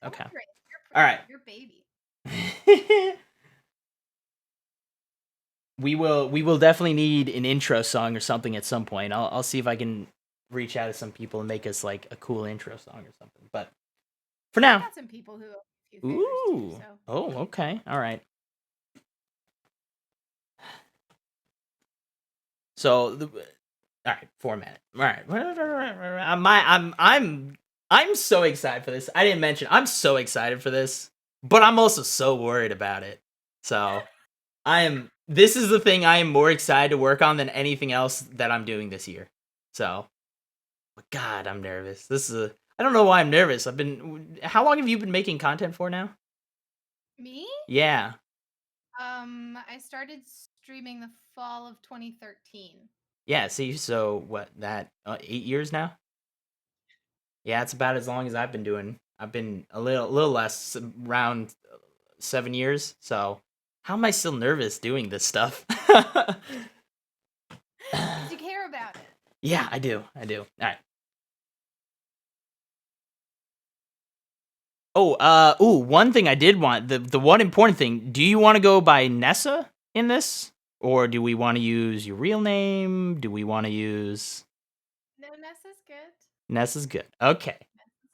Okay. You're All right. You're baby. We will definitely need an intro song or something at some point. I'll see if I can reach out to some people and make us like a cool intro song or something. But for now, I got some people who have a few favors too. So. Oh, okay. All right. So, all right, format. All right. I'm so excited for this. I didn't mention I'm so excited for this, but I'm also so worried about it. So, this is the thing I am more excited to work on than anything else that I'm doing this year. So, but God, I'm nervous. I don't know why I'm nervous. How long have you been making content for now? Me? Yeah. I started streaming the fall of 2013. Yeah, see, so what, 8 years now? Yeah, it's about as long as I've been doing. I've been a little less, around 7 years. So, how am I still nervous doing this stuff? Because you care about it. Yeah, I do. All right. One thing I did want, the one important thing, do you want to go by Nessa in this? Or do we want to use your real name? Do we want to use... No, Nessa's good. Nessa's good. Okay.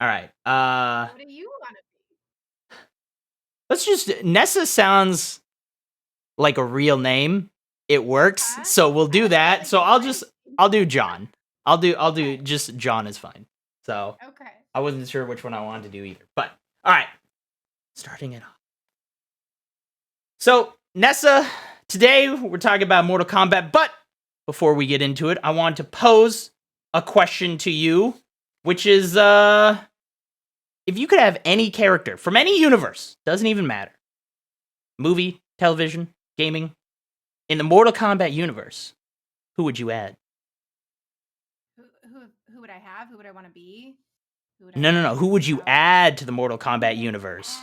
All right. What do you want to be? Let's just... Nessa sounds like a real name. It works. So we'll do that. So I'll do Jon. I'll do just Jon is fine. So okay. I wasn't sure which one I wanted to do either. But all right. Starting it off. So, Nessa, today we're talking about Mortal Kombat, but before we get into it, I want to pose a question to you, which is if you could have any character from any universe, doesn't even matter. Movie, television, gaming, in the Mortal Kombat universe, who would you add? Who would I have? Who would I want to be? No. Who would you add to the Mortal Kombat universe?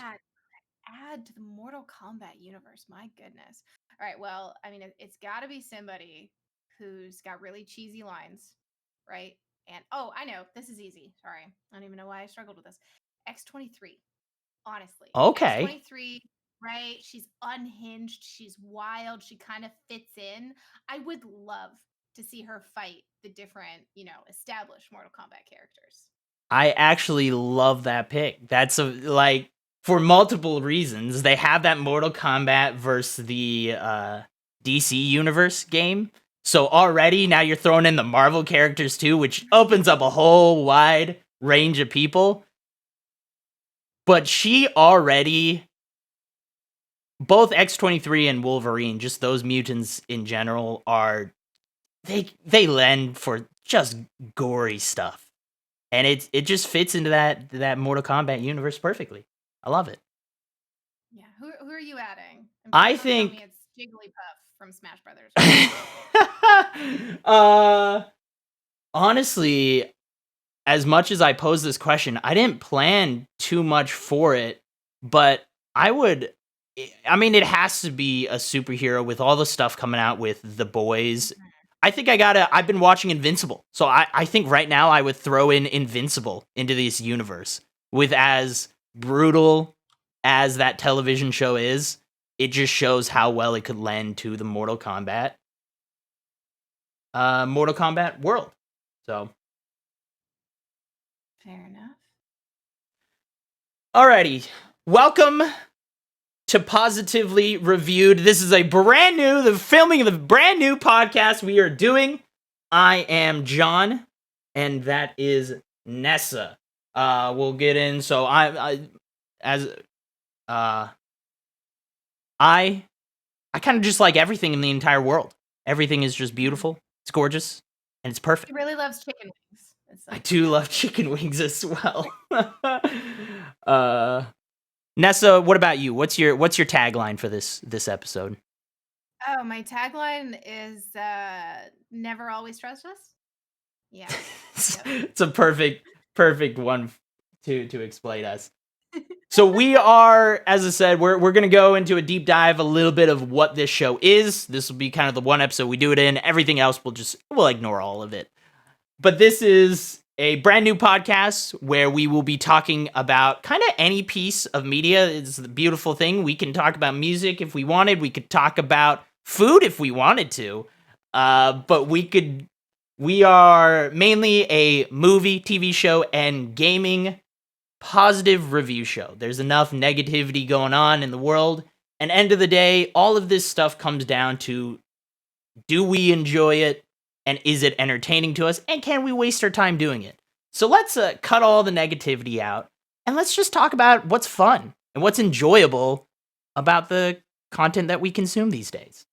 Add to the Mortal Kombat universe. My goodness. All right. Well, I mean, it's got to be somebody who's got really cheesy lines, right? And I know this is easy. Sorry, I don't even know why I struggled with this. X-23. Honestly. Okay. X-23. Right? She's unhinged. She's wild. She kind of fits in. I would love to see her fight the different, established Mortal Kombat characters. I actually love that pick. That's for multiple reasons. They have that Mortal Kombat versus the DC Universe game. So already now you're throwing in the Marvel characters too, which opens up a whole wide range of people. But she already, both X-23 and Wolverine, just those mutants in general, they lend for just gory stuff. And it just fits into that Mortal Kombat universe perfectly. I love it. Yeah, who are you adding? I think it's Jigglypuff from Smash Brothers. Honestly, as much as I pose this question, I didn't plan too much for it, but it has to be a superhero with all the stuff coming out with The Boys. I think I've been watching Invincible. So I think right now I would throw in Invincible into this universe. With as brutal as that television show is, it just shows how well it could lend to the Mortal Kombat world. So. Fair enough. Alrighty. Welcome to Positively Reviewed. This is the filming of the brand new podcast we are doing. I am Jon, and that is Nessa. We'll get in. So I kind of just like everything in the entire world. Everything is just beautiful. It's gorgeous, and it's perfect. He really loves chicken wings. I do love chicken wings as well. Nessa, what about you? What's your tagline for this episode? Oh, my tagline is never always trust us. Yeah. It's a perfect one to explain us. So we are, as I said, we're going to go into a deep dive, a little bit of what this show is. This will be kind of the one episode we do it in. Everything else we'll ignore all of it. But this is a brand new podcast where we will be talking about kind of any piece of media. It's the beautiful thing. We can talk about music if we wanted. We could talk about food if we wanted to. But we are mainly a movie, TV show, and gaming positive review show. There's enough negativity going on in the world. And end of the day, all of this stuff comes down to, do we enjoy it? And is it entertaining to us? And can we waste our time doing it? So let's cut all the negativity out and let's just talk about what's fun and what's enjoyable about the content that we consume these days.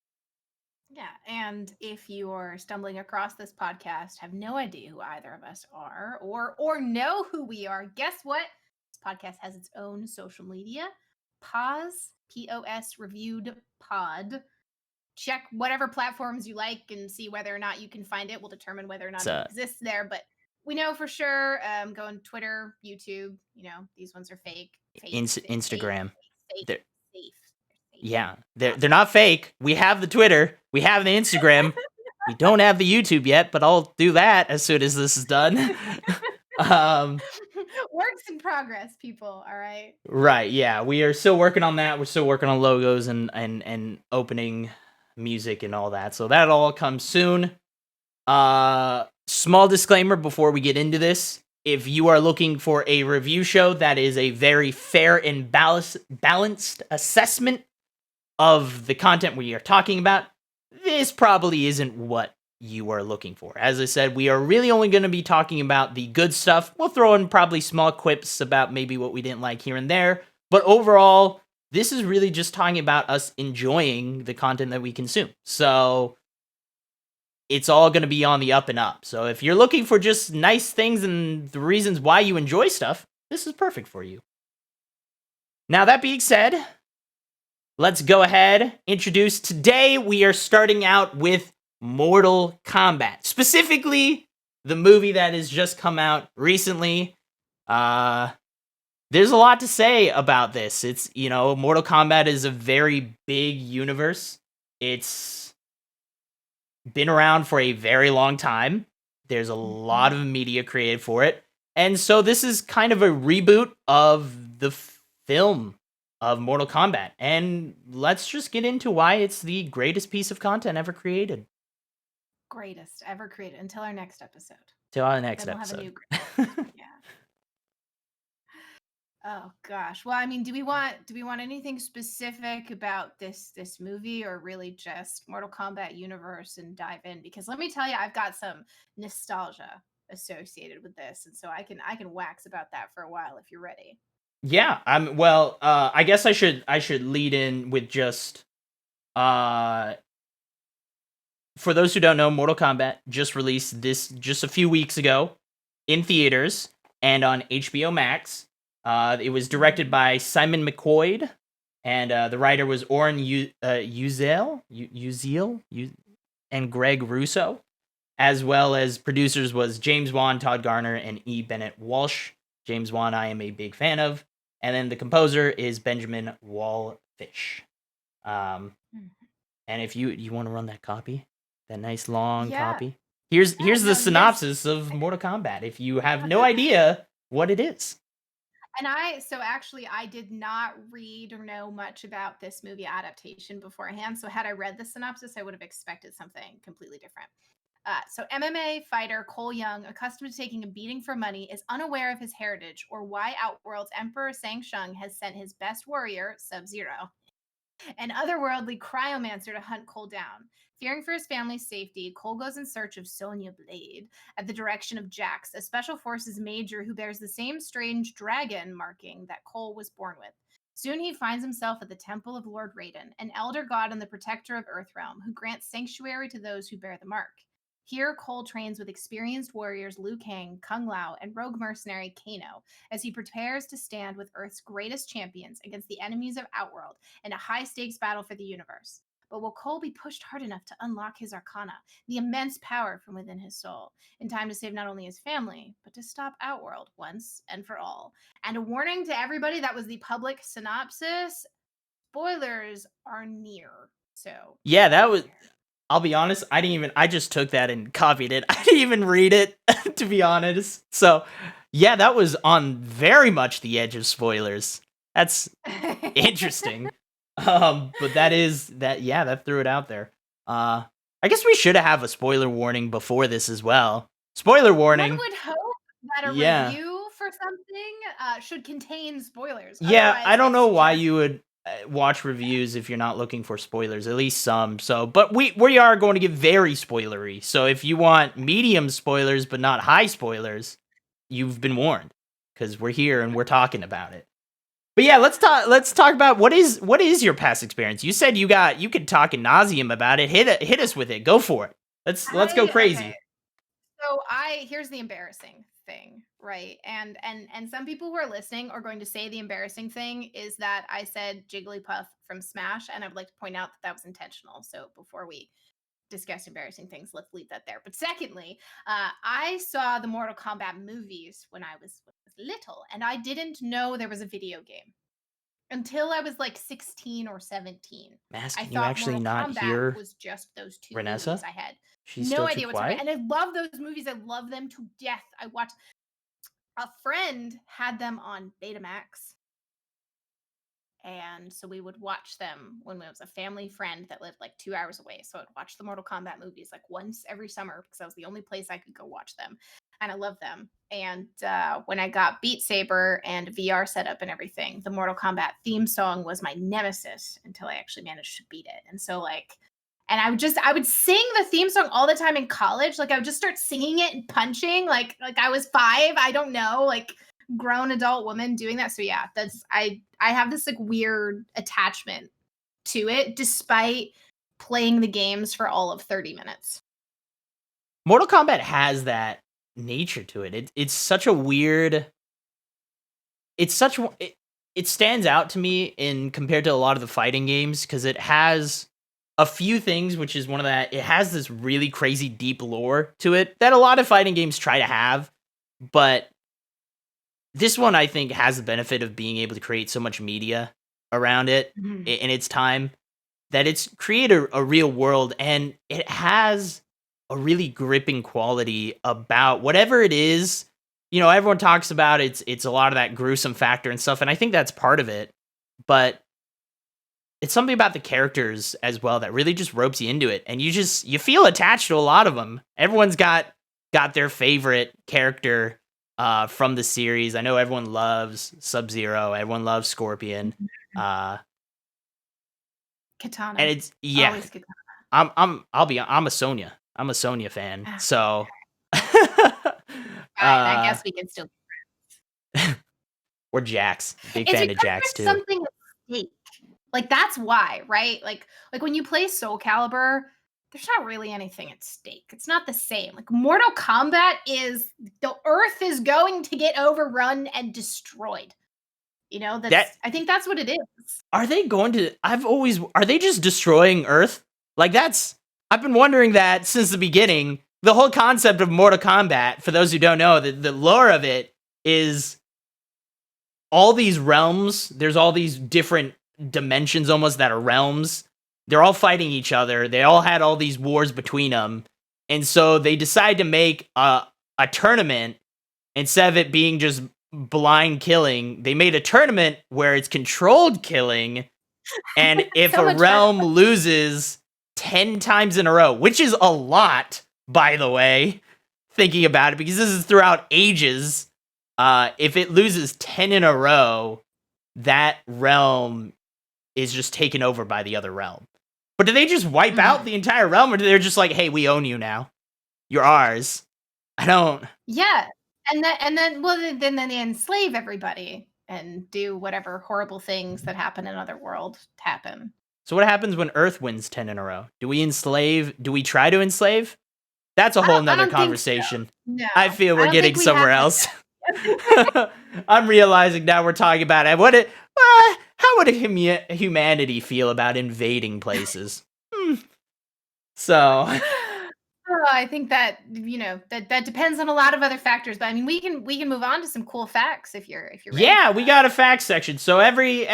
Yeah, and if you're stumbling across this podcast, have no idea who either of us are, or know who we are, guess what? This podcast has its own social media. Pause, POS reviewed pod. Check whatever platforms you like and see whether or not you can find it. We'll determine whether or not It's it exists there, but we know for sure. Go on Twitter, YouTube. These ones are fake. Instagram. Safe. They're, Safe. yeah, they're not fake. We have the Twitter, we have the Instagram, we don't have the YouTube yet, but I'll do that as soon as this is done. Works in progress, people. All right. Right, yeah, we are still working on that. We're still working on logos and opening music and all that. So that all comes soon. Small disclaimer before we get into this. If you are looking for a review show that is a very fair and balanced assessment of the content we are talking about, this probably isn't what you are looking for. As I said, we are really only going to be talking about the good stuff. We'll throw in probably small quips about maybe what we didn't like here and there. But overall, this is really just talking about us enjoying the content that we consume. So it's all going to be on the up and up. So if you're looking for just nice things and the reasons why you enjoy stuff, this is perfect for you. Now, that being said, let's go ahead, introduce. Today, we are starting out with Mortal Kombat. Specifically, the movie that has just come out recently. There's a lot to say about this. It's, Mortal Kombat is a very big universe. It's been around for a very long time. There's a lot of media created for it. And so this is kind of a reboot of the film of Mortal Kombat. And let's just get into why it's the greatest piece of content ever created. Greatest ever created until our next episode. Till our next Then we'll episode. Have a new greatest. Yeah. Oh gosh. Well, I mean, do we want anything specific about this movie, or really just Mortal Kombat universe and dive in? Because let me tell you, I've got some nostalgia associated with this, and so I can wax about that for a while if you're ready. Yeah, I guess I should lead in with just for those who don't know, Mortal Kombat just released this just a few weeks ago in theaters and on HBO Max. It was directed by Simon McQuoid, and the writer was Oren Uziel, and Greg Russo, as well as producers was James Wan, Todd Garner, and E. Bennett Walsh. James Wan, I am a big fan of. And then the composer is Benjamin Wallfish. And if you want to run that copy, that nice long copy, here's the synopsis of Mortal Kombat. If you have no idea what it is. And I did not read or know much about this movie adaptation beforehand. So had I read the synopsis, I would have expected something completely different. So MMA fighter Cole Young, accustomed to taking a beating for money, is unaware of his heritage or why Outworld's Emperor Sang Shung has sent his best warrior, Sub-Zero, an otherworldly cryomancer, to hunt Cole down. Fearing for his family's safety, Cole goes in search of Sonya Blade at the direction of Jax, a special forces major who bears the same strange dragon marking that Cole was born with. Soon he finds himself at the temple of Lord Raiden, an elder god and the protector of Earthrealm, who grants sanctuary to those who bear the mark. Here, Cole trains with experienced warriors Liu Kang, Kung Lao, and rogue mercenary Kano as he prepares to stand with Earth's greatest champions against the enemies of Outworld in a high-stakes battle for the universe. But will Cole be pushed hard enough to unlock his arcana, the immense power from within his soul, in time to save not only his family, but to stop Outworld once and for all? And a warning to everybody, that was the public synopsis. Spoilers are near. So yeah, that was I'll be honest, I just took that and copied it. I didn't even read it, to be honest. So, yeah, that was on very much the edge of spoilers. That's interesting. But that threw it out there. I guess we should have a spoiler warning before this as well. Spoiler One warning. would hope that a Yeah. review for something should contain spoilers. Yeah, Otherwise, I don't know it's why just you would watch reviews if you're not looking for spoilers, at least some. So, but we are going to get very spoilery. So if you want medium spoilers but not high spoilers, you've been warned because we're here and we're talking about it. But yeah, let's talk about what is your past experience. You said you could talk ad nauseum about it. Hit us with it. Go for it. Let's go crazy. Okay. So here's the embarrassing thing, right? And some people who are listening are going to say the embarrassing thing is that I said Jigglypuff from Smash, and I would like to point out that that was intentional. So before we discuss embarrassing things, let's leave that there. But secondly, I saw the Mortal Kombat movies when I was little, and I didn't know there was a video game until I was like 16 or 17. Mass, I can you thought actually Mortal not Kombat hear was just those two Renessa? movies. I had She's no still too idea what's happening. quiet. And I love those movies. I love them to death. I watched a friend had them on Betamax. And so we would watch them when it was a family friend that lived like 2 hours away. So I'd watch the Mortal Kombat movies like once every summer because that was the only place I could go watch them. And I love them. And when I got Beat Saber and VR setup and everything, the Mortal Kombat theme song was my nemesis until I actually managed to beat it. And so and I would sing the theme song all the time in college. Like I would just start singing it and punching like I was 5. I don't know, like grown adult woman doing that. So yeah, that's I have this like weird attachment to it despite playing the games for all of 30 minutes. Mortal Kombat has that nature to it. It's such a weird. It stands out to me in compared to a lot of the fighting games because it has a few things, which is one of that. It has this really crazy deep lore to it that a lot of fighting games try to have, but this one I think has the benefit of being able to create so much media around it in its time that it's created a real world, and it has a really gripping quality about whatever it is. You know, everyone talks about it's a lot of that gruesome factor and stuff, and I think that's part of it. But it's something about the characters as well that really just ropes you into it, and you feel attached to a lot of them. Everyone's got their favorite character from the series. I know everyone loves Sub-Zero, everyone loves Scorpion. Katana. And it's Always Katana. I'm a Sonya. I'm a Sonya fan. So I guess we can still be friends. Or Jax. Big it's fan of Jax too. Something at stake. Like that's why, right? Like when you play Soul Calibur, there's not really anything at stake. It's not the same. Like Mortal Kombat is the earth is going to get overrun and destroyed. You know, I think that's what it is. Are they going to are they just destroying Earth? Like I've been wondering that since the beginning. The whole concept of Mortal Kombat, for those who don't know, the lore of it is all these realms, there's all these different dimensions almost that are realms. They're all fighting each other. They all had all these wars between them. And so they decide to make a tournament instead of it being just blind killing. They made a tournament where it's controlled killing, and if a realm loses 10 times in a row, which is a lot, by the way, thinking about it, because this is throughout ages, if it loses 10 in a row, that realm is just taken over by the other realm. But do they just wipe out the entire realm, or do they just like, hey, we own you now, you're ours? I don't. Yeah. And then they enslave everybody and do whatever horrible things that happen in other worlds happen. So what happens when Earth wins 10 in a row? Do we enslave? Do we try to enslave? That's a whole nother conversation. So. No, I feel we're getting somewhere else. I'm realizing now we're talking about it. How would humanity feel about invading places? So... I think that that depends on a lot of other factors, but I mean we can move on to some cool facts if you're ready. Yeah, we got a fact section. So every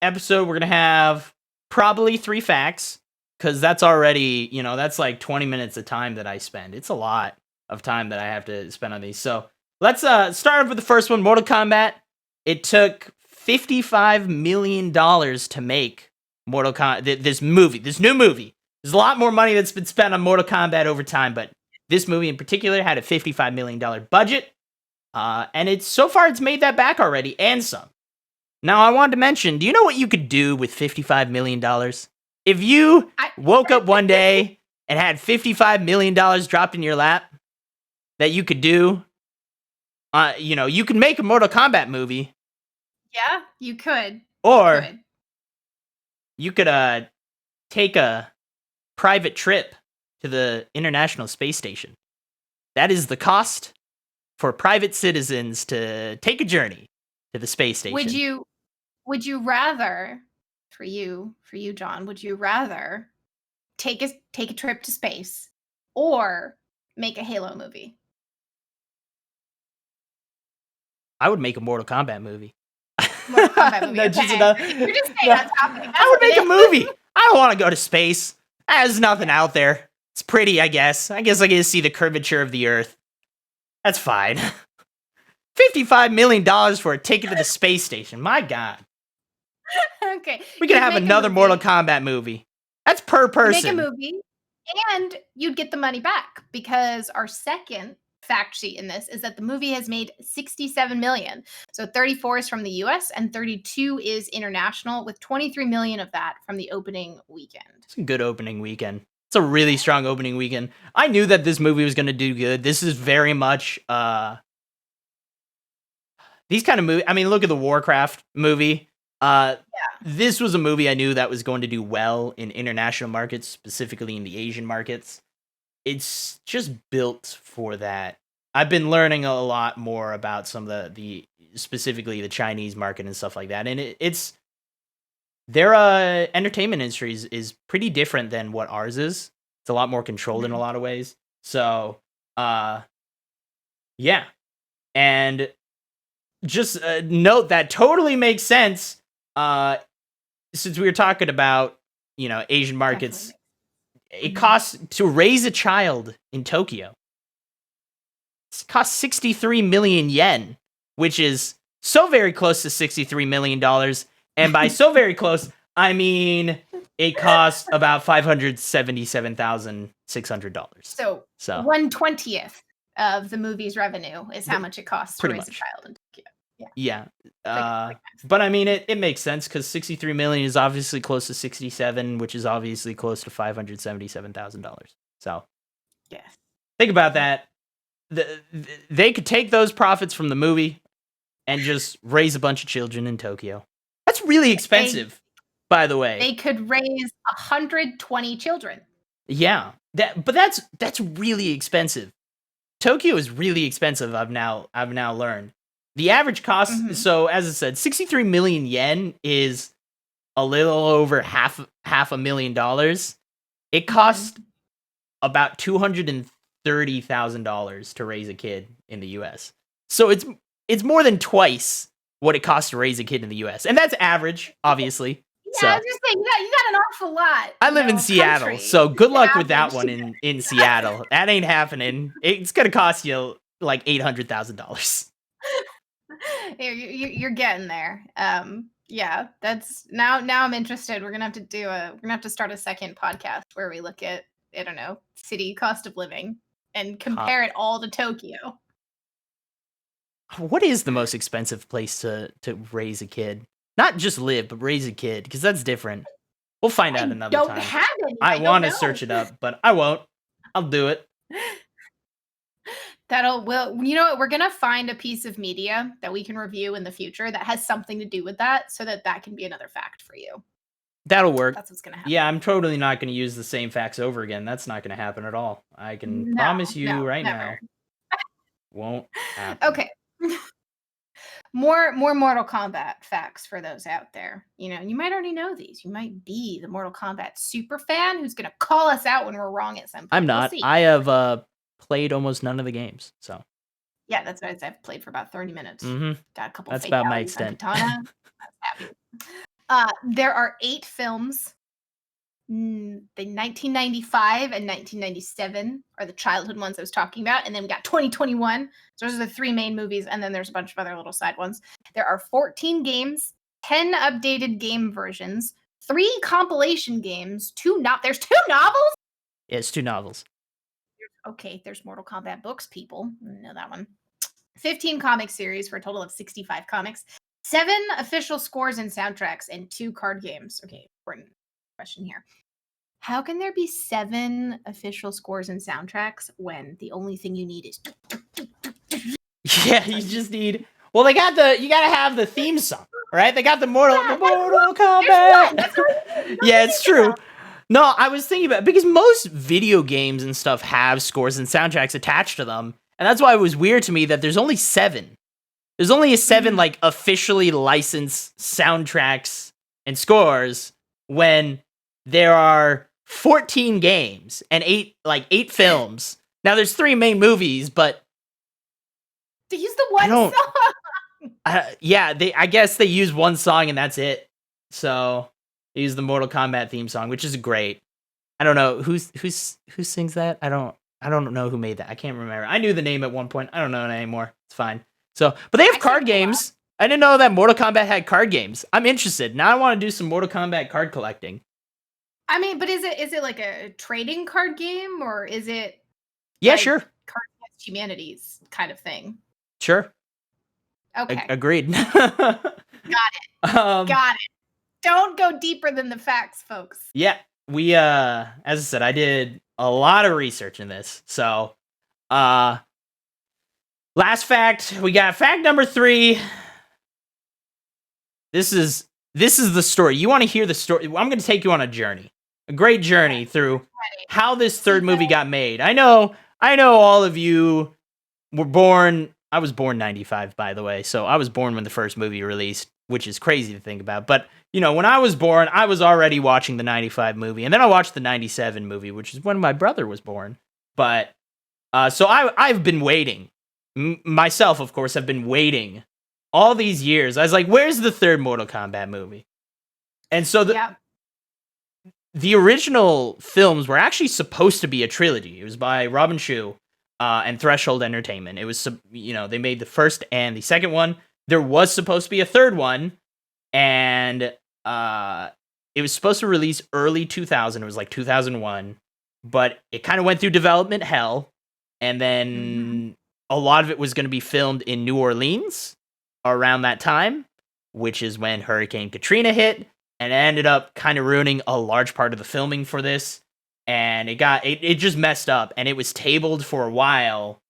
episode we're gonna have probably 3 facts. because that's already, that's like 20 minutes of time that I spend. It's a lot of time that I have to spend on these. So let's start off with the first one, Mortal Kombat. It took $55 million to make Mortal Kombat, this new movie. There's a lot more money that's been spent on Mortal Kombat over time, but this movie in particular had a $55 million budget. And so far it's made that back already and some. Now I wanted to mention, do you know what you could do with $55 million? If you woke up one day and had $55 million dropped in your lap that you could do, you could make a Mortal Kombat movie. Yeah, you could. Or you could take a private trip to the International Space Station. That is the cost for private citizens to take a journey to the space station. Would you rather, for you, John, would you rather take a trip to space or make a Halo movie? I would make a Mortal Kombat movie. Mortal Kombat movie. No, okay. You're just staying on topic. I would make a movie. I don't want to go to space. There's nothing out there. It's pretty, I guess. I guess I get to see the curvature of the Earth. That's fine. $55 million for a ticket to the space station. My God. Okay. We could have another Mortal Kombat movie. That's per person. Make a movie, and you'd get the money back, because our second fact sheet in this is that the movie has made $67 million. So 34 is from the US and 32 is international, with 23 million of that from the opening weekend. It's a good opening weekend. It's a really strong opening weekend. I knew that this movie was going to do good. This is very much these kind of movies. I mean, look at the Warcraft movie. This was a movie I knew that was going to do well in international markets, specifically in the Asian markets. It's just built for that. I've been learning a lot more about some of the specifically the Chinese market and stuff like that, and it's their entertainment industry is pretty different than what ours is. It's a lot more controlled in a lot of ways. So, yeah, and just note that totally makes sense. Since we were talking about Asian markets, definitely. It costs to raise a child in Tokyo. It costs 63 million yen, which is so very close to $63 million. And by so very close, I mean it costs about $577,600. So 1/20th of the movie's revenue is how much it costs to raise a child in Tokyo. Yeah. But I mean, it makes sense, because 63 million is obviously close to 67, which is obviously close to $577,000. So, yes, think about that. They could take those profits from the movie and just raise a bunch of children in Tokyo. That's really expensive, by the way. They could raise 120 children. Yeah, but that's really expensive. Tokyo is really expensive. I've now learned. The average cost, so as I said, 63 million yen is a little over half $500,000. It costs about $230,000 to raise a kid in the US. So it's more than twice what it costs to raise a kid in the US. And that's average, obviously. Yeah, so, I was just saying, you got an awful lot. I live in Seattle, so good luck with that one in Seattle. That ain't happening. It's going to cost you like $800,000. You're getting there. Yeah, that's now I'm interested. We're gonna have to start a second podcast where we look at, I don't know, city cost of living and compare it all to Tokyo. What is the most expensive place to raise a kid? Not just live, but raise a kid, because that's different. We'll find out another time. Have any. I want to search it up, but I won't. I'll do it. You know what? We're gonna find a piece of media that we can review in the future that has something to do with that, so that can be another fact for you. That'll work. That's what's gonna happen. Yeah, I'm totally not gonna use the same facts over again. That's not gonna happen at all. I can promise you now. Won't happen. Okay. More Mortal Kombat facts for those out there. You might already know these. You might be the Mortal Kombat super fan who's gonna call us out when we're wrong at some point. I'm not. I have played almost none of the games, so yeah, that's what I've played for about 30 minutes. Got a couple. That's about my extent. There are 8 films the 1995 and 1997 are the childhood ones I was talking about, and then we got 2021. So those are the three main movies, and then there's a bunch of other little side ones. There are 14 games, 10 updated game versions, 3 compilation games, there's 2 novels? Yeah, it's 2 novels. Okay, there's Mortal Kombat books, people. Know that one. 15 comic series for a total of 65 comics, 7 official scores and soundtracks, and 2 card games. Okay, important question here. How can there be 7 official scores and soundtracks when the only thing you need is Yeah, you just need. Well, you gotta have the theme song, right? They got the Mortal Kombat. Yeah, it's true. No, I was thinking about it because most video games and stuff have scores and soundtracks attached to them, and that's why it was weird to me that there's only 7. There's only 7 like officially licensed soundtracks and scores when there are 14 games and 8 films. Now there's 3 main movies, but to use the one song. I guess they use one song and that's it. So they use the Mortal Kombat theme song, which is great. I don't know who sings that. I don't know who made that. I can't remember. I knew the name at one point. I don't know it anymore. It's fine. So, but they have card games. I didn't know that Mortal Kombat had card games. I'm interested. Now I want to do some Mortal Kombat card collecting. I mean, but is it like a trading card game, or is it Yeah, sure. Cards Against Humanities kind of thing? Sure. Okay. Agreed. Got it. Got it. Don't go deeper than the facts, folks. Yeah. We as I said, I did a lot of research in this. So last fact, we got fact number 3. This is the story. You want to hear the story? I'm going to take you on a journey. A great journey through how this third movie got made. I know all of you were born. I was born 95, by the way. So I was born when the first movie released, which is crazy to think about. But, when I was born, I was already watching the 95 movie. And then I watched the 97 movie, which is when my brother was born. But, so I've been waiting. Myself, of course, have been waiting all these years. I was like, where's the third Mortal Kombat movie? And so the original films were actually supposed to be a trilogy. It was by Robin Shou and Threshold Entertainment. It was, they made the first and the second one. There was supposed to be a third one, and it was supposed to release early 2000. It was like 2001, but it kind of went through development hell, and then a lot of it was going to be filmed in New Orleans around that time, which is when Hurricane Katrina hit, and it ended up kind of ruining a large part of the filming for this. And it just messed up, and it was tabled for a while,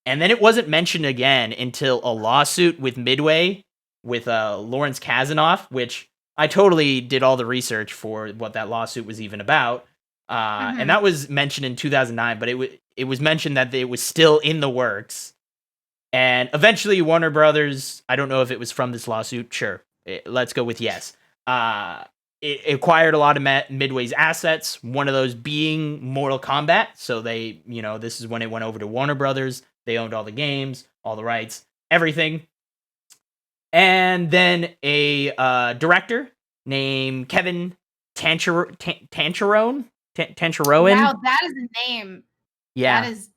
and then it wasn't mentioned again until a lawsuit with Midway with Lawrence Kasanoff, which I totally did all the research for what that lawsuit was even about, and that was mentioned in 2009, but it was mentioned that it was still in the works, and eventually Warner Brothers, I don't know if it was from this lawsuit, sure, let's go with yes, it acquired a lot of Midway's assets, one of those being Mortal Kombat. So they, this is when it went over to Warner Brothers. They owned all the games, all the rights, everything. And then a director named Kevin Tancharoen. Wow, that is a name. Yeah. That is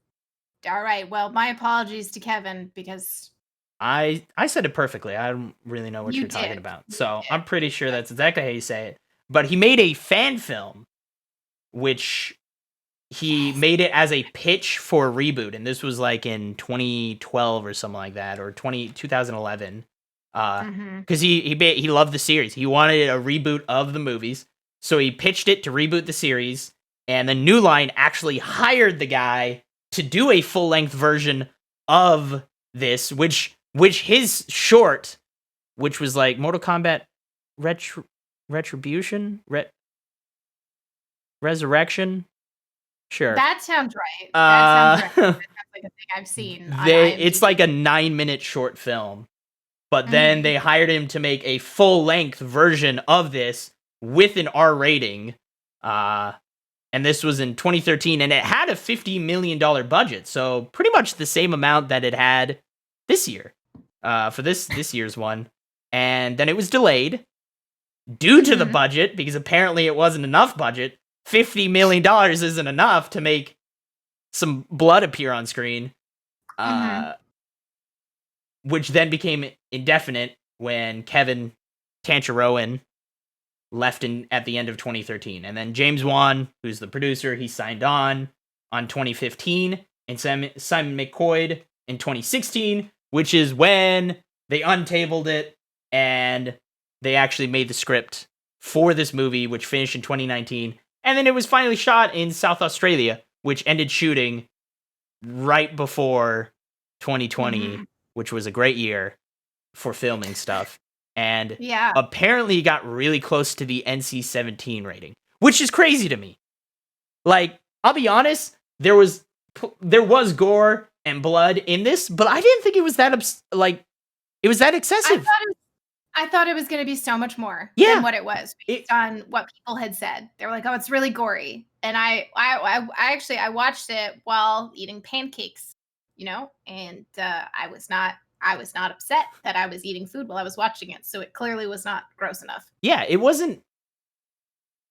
all right. Well, my apologies to Kevin because I said it perfectly. I don't really know what you're talking about. So I'm pretty sure that's exactly how you say it. But he made a fan film, which he made it as a pitch for a reboot. And this was like in 2012 or something like that, or 2011. Because he loved the series. He wanted a reboot of the movies. So he pitched it to reboot the series. And the New Line actually hired the guy to do a full-length version of this, which his short, which was like Mortal Kombat Retribution, Resurrection. Sure, that sounds right. That sounds like a thing I've seen. It's like a 9-minute short film, but then they hired him to make a full-length version of this with an R rating. And this was in 2013, and it had a $50 million budget, so pretty much the same amount that it had this year, for this year's one. And then it was delayed due to the budget, because apparently it wasn't enough budget. $50 million isn't enough to make some blood appear on screen, which then became indefinite when Kevin Tancharoen left at the end of 2013. And then James Wan, who's the producer, he signed on 2015, and Simon McCoy in 2016, which is when they untabled it and they actually made the script for this movie, which finished in 2019. And then it was finally shot in South Australia, which ended shooting right before 2020, which was a great year for filming stuff. And apparently got really close to the NC-17 rating, which is crazy to me. Like, I'll be honest, there was gore and blood in this, but I didn't think it was that it was that excessive. I thought it was going to be so much more than what it was based on what people had said. They were like, "Oh, it's really gory," and I actually watched it while eating pancakes, and I was not upset that I was eating food while I was watching it, so it clearly was not gross enough. Yeah, it wasn't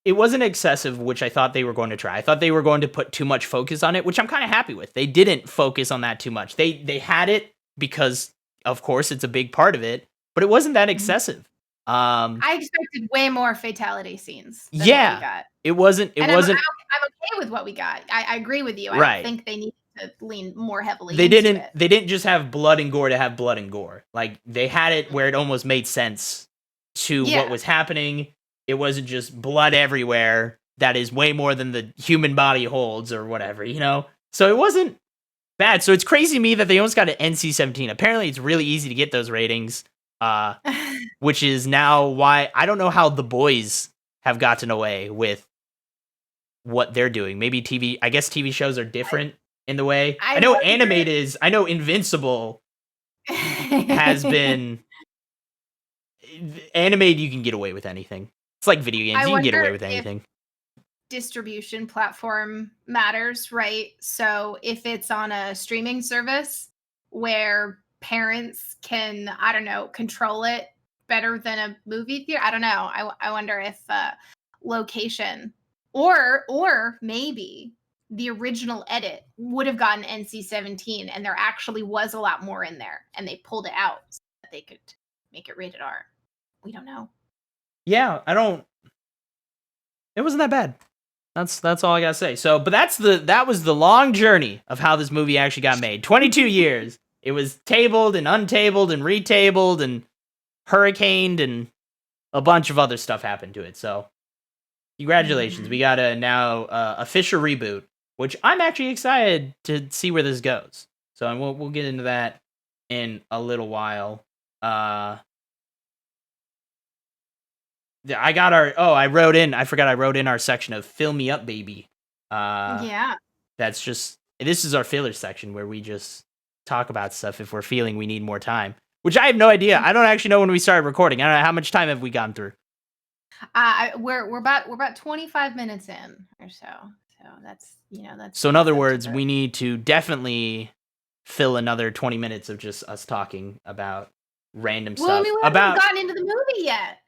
excessive, which I thought they were going to try. I thought they were going to put too much focus on it, which I'm kind of happy with. They didn't focus on that too much. They had it because, of course, it's a big part of it, but it wasn't that excessive. I expected way more fatality scenes than what we got. It wasn't. I'm okay with what we got. I agree with you. I think they need to lean more heavily into it. They didn't just have blood and gore to have blood and gore. Like, they had it where it almost made sense to what was happening. It wasn't just blood everywhere. That is way more than the human body holds or whatever, So it wasn't bad. So it's crazy to me that they almost got an NC-17. Apparently it's really easy to get those ratings, which is now why I don't know how The Boys have gotten away with what they're doing. Maybe I guess TV shows are different in the way. I know animated is. I know Invincible has been animated. You can get away with anything. It's like video games. You can get away with anything. Distribution platform matters, right? So if it's on a streaming service where parents can, I don't know, control it better than a movie theater, I don't know. I wonder if location or maybe the original edit would have gotten NC-17 and there actually was a lot more in there and they pulled it out so that they could make it rated R. We don't know. Yeah, it wasn't that bad. That's all I gotta say. So, but that was the long journey of how this movie actually got made. 22 years. It was tabled and untabled and retabled and hurricaned and a bunch of other stuff happened to it. So, congratulations. We got a now official reboot, which I'm actually excited to see where this goes. So, we'll get into that in a little while. I wrote in our section of Fill Me Up Baby. This is our filler section where we just talk about stuff if we're feeling we need more time, which I have no idea. I don't actually know when we started recording. I don't know how much time have we gone through. We're about 25 minutes in or so. So that's. So in other words, we need to definitely fill another 20 minutes of just us talking about random stuff. Well, we haven't gotten into the movie yet.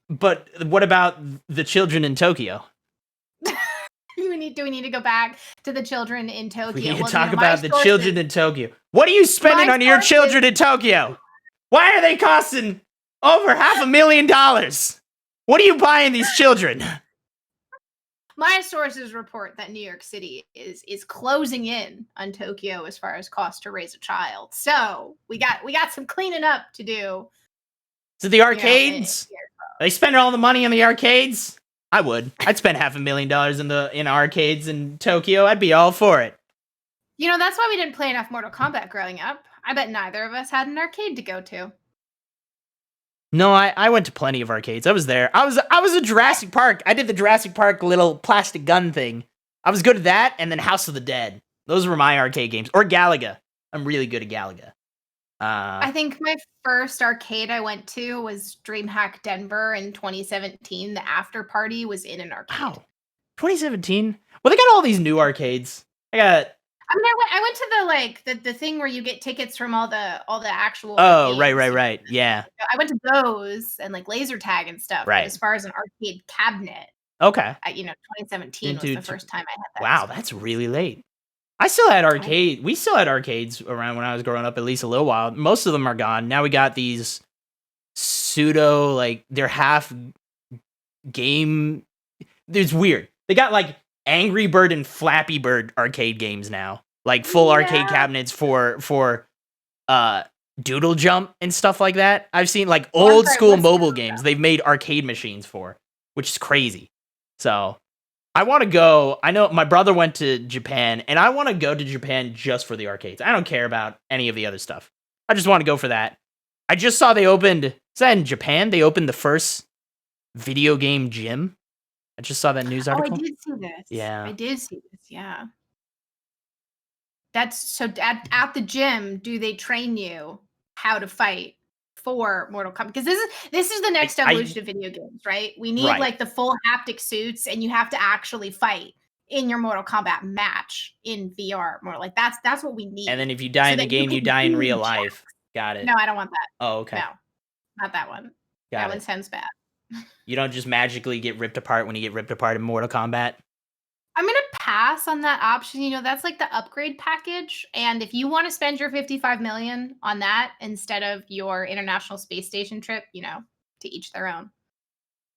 But what about the children in Tokyo? Do we need to go back to the children in Tokyo? We need to talk about the children in Tokyo. What are you spending on your children in Tokyo? Why are they costing over $500,000? What are you buying these children? My sources report that New York City is closing in on Tokyo as far as cost to raise a child. So we got some cleaning up to do. So the arcades? They spend all the money on the arcades? I would. I'd spend $500,000 in arcades in Tokyo. I'd be all for it. That's why we didn't play enough Mortal Kombat growing up. I bet neither of us had an arcade to go to. No, I went to plenty of arcades. I was there. I was at Jurassic Park. I did the Jurassic Park little plastic gun thing. I was good at that, and then House of the Dead. Those were my arcade games. Or Galaga. I'm really good at Galaga. I think my first arcade I went to was DreamHack Denver in 2017. The after party was in an arcade. Wow. 2017? Well, they got all these new arcades. I I mean, I went to the thing where you get tickets from all the actual Oh, games. right. Yeah. I went to those and like laser tag and stuff. But as Right. far as an arcade cabinet, Okay. 2017 was the first time I had that Wow, that's experience. really late. I still had arcade. We still had arcades around when I was growing up, at least a little while. Most of them are gone. Now we got these pseudo, like, they're half game. It's weird. They got like Angry Bird and Flappy Bird arcade games now, like full arcade Yeah. cabinets for Doodle Jump and stuff like that. I've seen like Oh, I'm old sorry, school what's mobile Doodle games Jump? they've made arcade machines for, which is crazy. So I want to go. I know my brother went to Japan, and I want to go to Japan just for the arcades. I don't care about any of the other stuff. I just want to go for that. I just saw they opened. Is that in Japan? They opened the first video game gym. I just saw that news Oh, I article. did see this. Yeah. I did see this. Yeah. That's so at the gym, do they train you how to fight for Mortal Kombat? Because this is the next evolution of video games, right? We need Right. like the full haptic suits, and you have to actually fight in your Mortal Kombat match in VR. More like that's what we need. And then if you die so in the that you game, you can die in do real Jax. life. Got it. No, I don't want that. Oh, okay. No, not that one. Got That one it. sounds bad. You don't just magically get ripped apart when you get ripped apart in Mortal Kombat. I'm gonna pass on that option. That's like the upgrade package. And if you want to spend your 55 million on that instead of your International Space Station trip, to each their own.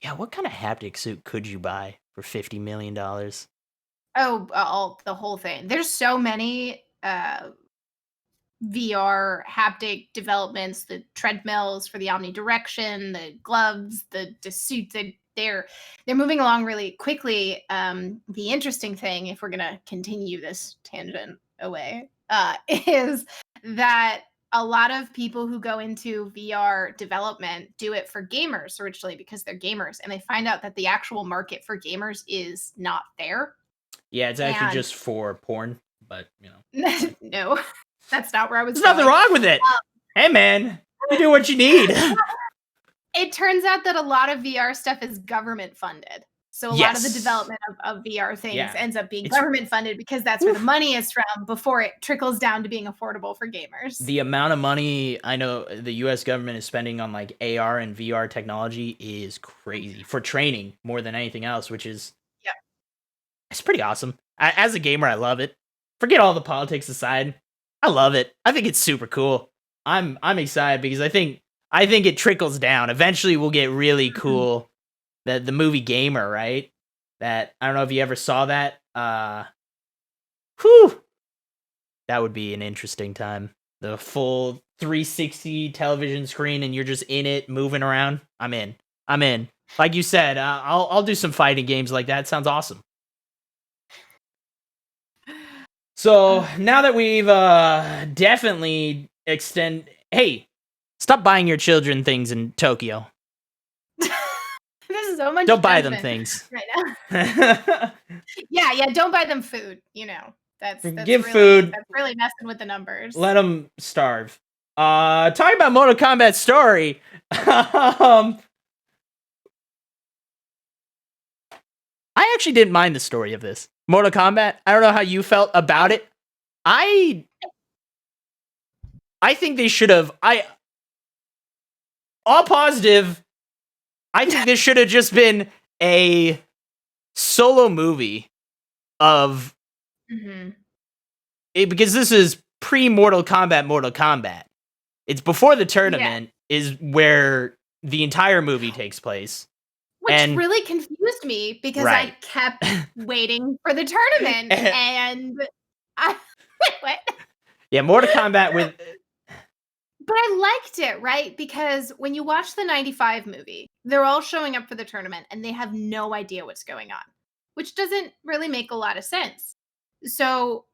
Yeah, what kind of haptic suit could you buy for $50 million? Oh, the whole thing. There's so many VR haptic developments, the treadmills for the omnidirection, the gloves, the suits. They're moving along really quickly. The interesting thing, if we're gonna continue this tangent away, is that a lot of people who go into VR development do it for gamers originally because they're gamers, and they find out that the actual market for gamers is not there. Yeah, it's actually just for porn, but No, that's not where I was there's going. nothing wrong with it. Hey, man, you do what you need. It turns out that a lot of VR stuff is government funded. So a lot of the development of VR things ends up being government funded because that's where the money is from before it trickles down to being affordable for gamers. The amount of money I know the US government is spending on like AR and VR technology is crazy for training more than anything else, which is it's pretty awesome. As a gamer, I love it. Forget all the politics aside. I love it. I think it's super cool. I'm excited because I think it trickles down. Eventually we'll get really cool. The movie Gamer, right? That I don't know if you ever saw that. Whew. That would be an interesting time. The full 360 television screen and you're just in it moving around. I'm in. Like you said, I'll do some fighting games like that. Sounds awesome. So now that we've definitely hey, stop buying your children things in Tokyo. There's so much. Don't buy them things right now. yeah, don't buy them food. That's give really, food. That's really messing with the numbers. Let them starve. Talking about Mortal Kombat story. I actually didn't mind the story of this Mortal Kombat. I don't know how you felt about it. I think they should have. All positive. I think this should have just been a solo movie of because this is pre-Mortal Kombat. It's before the tournament is where the entire movie takes place. Which really confused me because I kept waiting for the tournament and what? Yeah, Mortal Kombat with... But I liked it, right? Because when you watch the 95 movie, they're all showing up for the tournament and they have no idea what's going on, which doesn't really make a lot of sense. So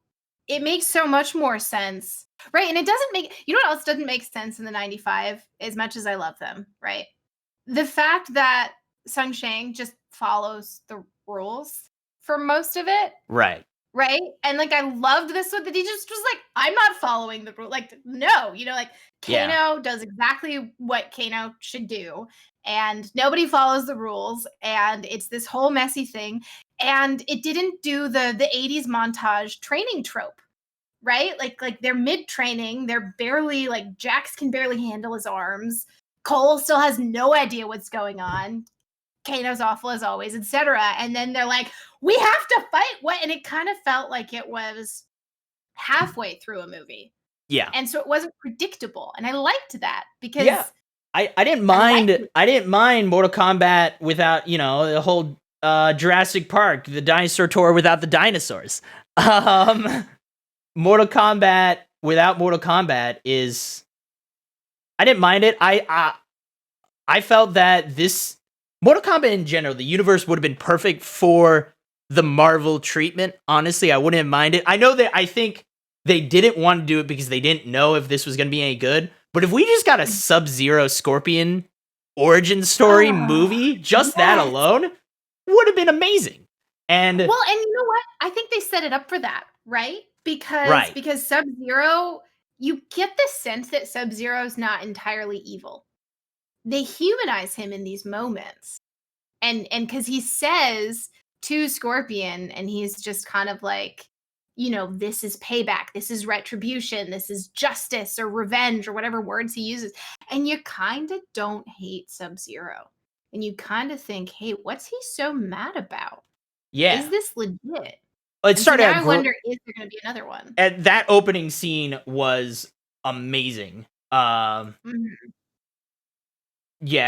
it makes so much more sense, right? And it doesn't make... You know what else doesn't make sense in the 95 as much as I love them, right? The fact that Sung Shang just follows the rules for most of it. Right. And like I loved this one that he just was like, I'm not following the rule. Like, no, like Kano does exactly what Kano should do. And nobody follows the rules. And it's this whole messy thing. And it didn't do the 80s montage training trope. right? Like they're mid training. They're barely like Jax can barely handle his arms. Cole still has no idea what's going on. Kano's awful as always, etc. And then they're like, we have to fight. What? And it kind of felt like it was halfway through a movie. Yeah. And so it wasn't predictable. And I liked that because I didn't mind I didn't mind Mortal Kombat without, the whole Jurassic Park, the dinosaur tour without the dinosaurs. Mortal Kombat without Mortal Kombat is I didn't mind it. I felt that this Mortal Kombat in general, the universe would have been perfect for the Marvel treatment. Honestly, I wouldn't have minded. I think they didn't want to do it because they didn't know if this was going to be any good. But if we just got a Sub-Zero Scorpion origin story movie, just that alone would have been amazing. And you know what? I think they set it up for that, right? Because Sub-Zero, you get the sense that Sub-Zero is not entirely evil. They humanize him in these moments. And because he says to Scorpion, and he's just kind of like, this is payback, this is retribution, this is justice or revenge or whatever words he uses. And you kind of don't hate Sub-Zero. And you kind of think, hey, what's he so mad about? Yeah. Is this legit? Well, it started I wonder, is there going to be another one? And that opening scene was amazing. Yeah,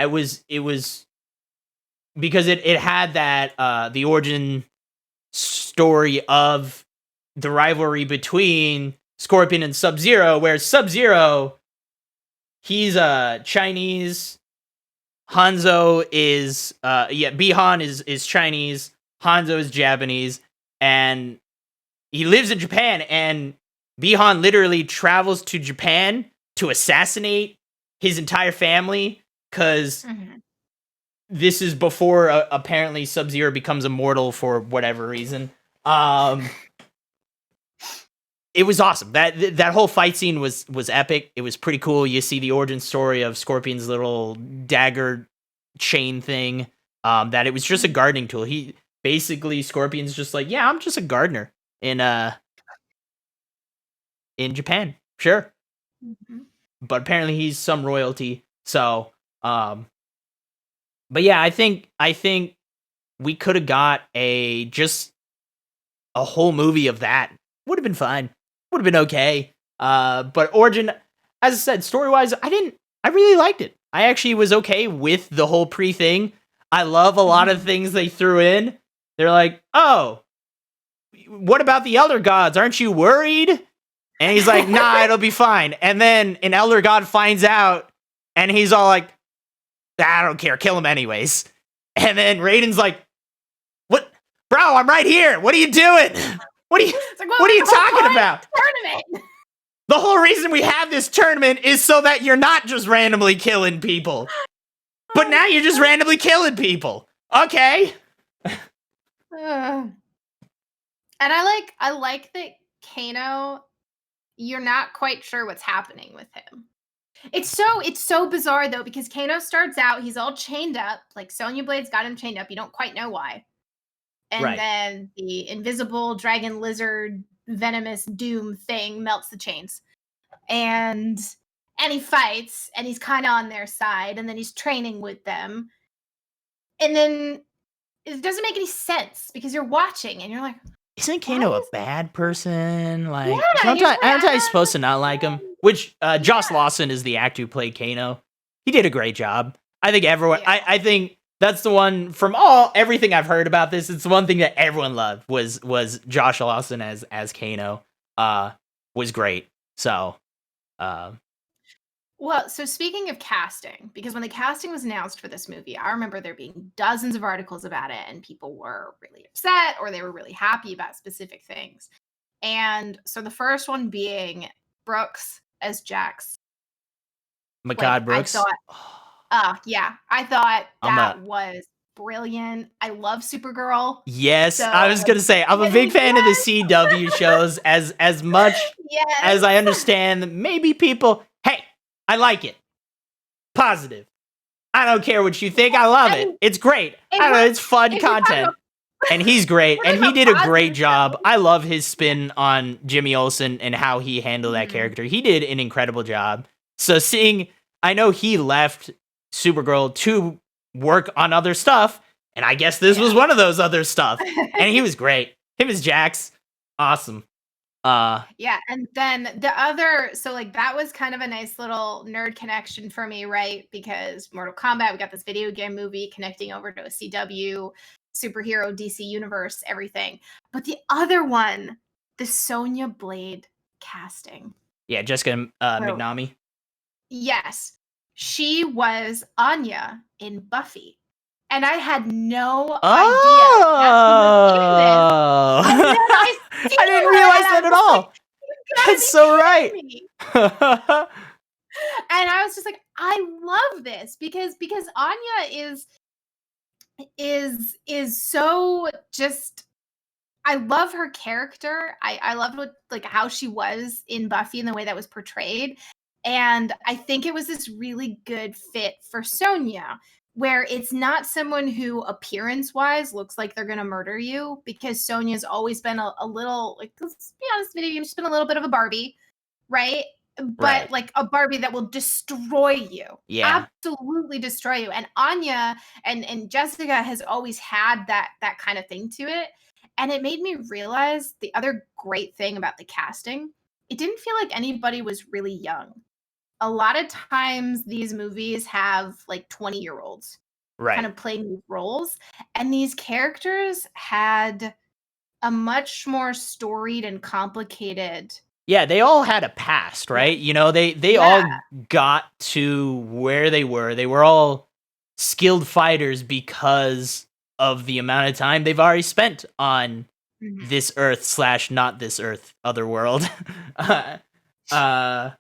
it was because it had that the origin story of the rivalry between Scorpion and Sub-Zero, where Sub-Zero, he's Chinese, Hanzo is Bi-Han is Chinese, Hanzo is Japanese, and he lives in Japan, and Bi-Han literally travels to Japan to assassinate his entire family because this is before apparently Sub-Zero becomes immortal for whatever reason. It was awesome. That whole fight scene was epic. It was pretty cool. You see the origin story of Scorpion's little dagger chain thing. That it was just a gardening tool. He basically Scorpion's just like, yeah, I'm just a gardener in Japan, sure. But apparently he's some royalty. So, but yeah, I think we could have got just a whole movie of that. Would have been fine. Would have been okay. But Origin, as I said, story-wise, I really liked it. I actually was okay with the whole pre-thing. I love a lot of things they threw in. They're like, oh, what about the Elder Gods? Aren't you worried? And he's like, nah, it'll be fine. And then an Elder God finds out, and he's all like, I don't care, kill him anyways. And then Raiden's like, what? Bro, I'm right here. What are you doing? What are you talking about? Tournament. The whole reason we have this tournament is so that you're not just randomly killing people. But now you're just randomly killing people. Okay. And I like that Kano, you're not quite sure what's happening with him. It's so bizarre though, because Kano starts out, he's all chained up, like Sonya Blade's got him chained up. You don't quite know why. And then the invisible dragon lizard venomous doom thing melts the chains. And he fights, and he's kind of on their side, and then he's training with them. And then it doesn't make any sense because you're watching and you're like, isn't Kano a bad person? Like, yeah, aren't I supposed to not like him? Which Josh Lawson is the actor who played Kano. He did a great job. I think everyone. Yeah. I think that's the one from everything I've heard about this. It's the one thing that everyone loved was Josh Lawson as Kano. Was great. So. Well, so speaking of casting, because when the casting was announced for this movie, I remember there being dozens of articles about it, and people were really upset or they were really happy about specific things. And so the first one being Brooks as Jax. Mehcad Brooks. I thought that was brilliant. I love Supergirl. Yes, so, I was gonna say I'm a big fan of the CW shows. As much as I understand, maybe people. Hey, I like it. Positive. I don't care what you think. I love it. It's great. I don't know. It's fun content. And he's great. We're And talking he did about a great positive job. stuff. I love his spin on Jimmy Olsen and how he handled that Mhm. character. He did an incredible job. So I know he left Supergirl to work on other stuff, and I guess this was Yeah. one of those other stuff. And he was great. Him as Jax, awesome. Yeah, and then like that was kind of a nice little nerd connection for me, right? Because Mortal Kombat, we got this video game movie connecting over to a CW, superhero, DC universe, everything. But the other one, the Sonya Blade casting. Yeah, Jessica So, McNamee. yes, she was Anya in Buffy. And I had no idea that she was in this. Oh, And then I see I didn't her realize and that I'm at just like, all. you gotta That's be so right. kidding me. And I was just like, I love this because Anya is so just, I love her character. I loved what, like, how she was in Buffy and the way that was portrayed. And I think it was this really good fit for Sonya, where it's not someone who appearance wise looks like they're gonna murder you, because Sonya's always been a little, like, let's be honest, video game's been a little bit of a Barbie, right? But Right. like a Barbie that will destroy you. Yeah. Absolutely destroy you. And Anya and Jessica has always had that kind of thing to it. And it made me realize the other great thing about the casting, it didn't feel like anybody was really young. A lot of times these movies have like 20-year-olds kind Right. of playing these roles, and these characters had a much more storied and complicated. Yeah, they all had a past, Yeah. right? You know, they Yeah. all got to where they were. They were all skilled fighters because of the amount of time they've already spent on Mhm. this earth slash not this earth, other world. uh,